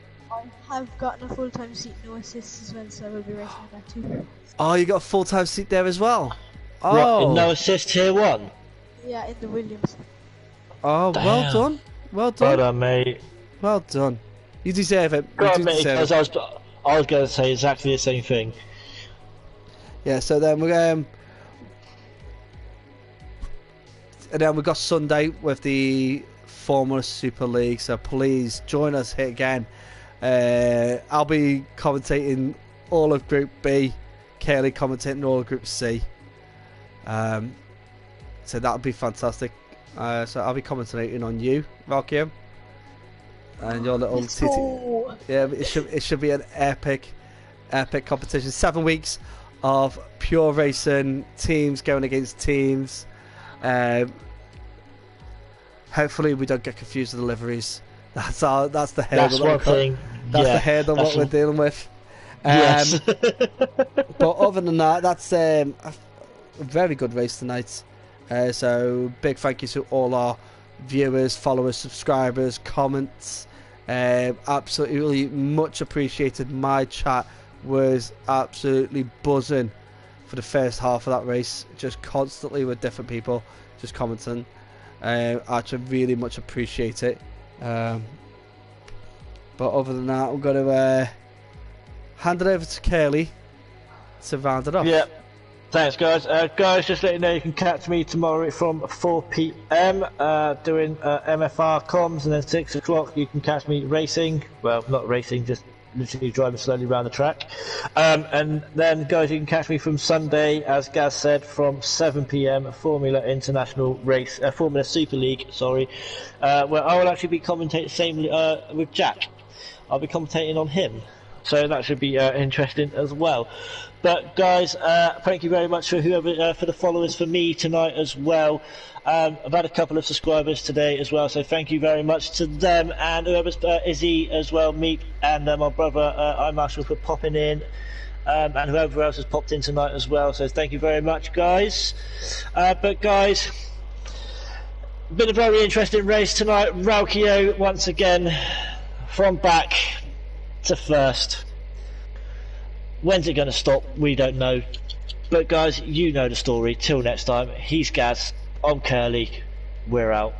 I have gotten a full-time seat, no assists as well, so I will be racing with that too. Oh, you got a full-time seat there as well. Right, Oh, no assist Tier 1. Yeah, in the Williams. oh, Damn. well done, well Well done, done, mate. well done. You deserve it. Go You on, do mate, deserve because it. I was going to say exactly the same thing. Yeah. So then we got Sunday with the Formula Super League. So please join us here again. I'll be commentating all of Group B. Kaylee commentating all of Group C. So that would be fantastic. So I'll be commentating on you, Valkyrie, and your little TT. Yeah, it should be an epic competition. 7 weeks of pure racing, teams going against teams. Hopefully we don't get confused with deliveries. That's the hurdle. That's one thing. That's the hurdle what we're dealing with. Yes. But other than that, that's a very good race tonight. So big thank you to all our viewers, followers, subscribers, comments. Absolutely much appreciated. My chat was absolutely buzzing for the first half of that race, just constantly with different people just commenting. I actually really much appreciate it. But other than that, I'm going to hand it over to Curly to round it off. Yeah. Thanks, guys. Guys, just let you know you can catch me tomorrow from 4 p.m. Doing MFR comms, and then 6 o'clock you can catch me racing. Well, not racing, just literally driving slowly around the track. And then, guys, you can catch me from Sunday, as Gaz said, from 7 p.m. Formula International Race, Formula Super League, sorry, where I will actually be commentating same with Jack. I'll be commentating on him, so that should be interesting as well. But guys, thank you very much for whoever for the followers for me tonight as well. I've had a couple of subscribers today as well, so thank you very much to them, and whoever's Izzy as well, Meek, and my brother iMarshall for popping in, and whoever else has popped in tonight as well. So thank you very much, guys. But guys, been a very interesting race tonight. Raukio once again from back to first. When's it going to stop? We don't know. But guys, you know the story. Till next time, he's Gaz, I'm Curly, we're out.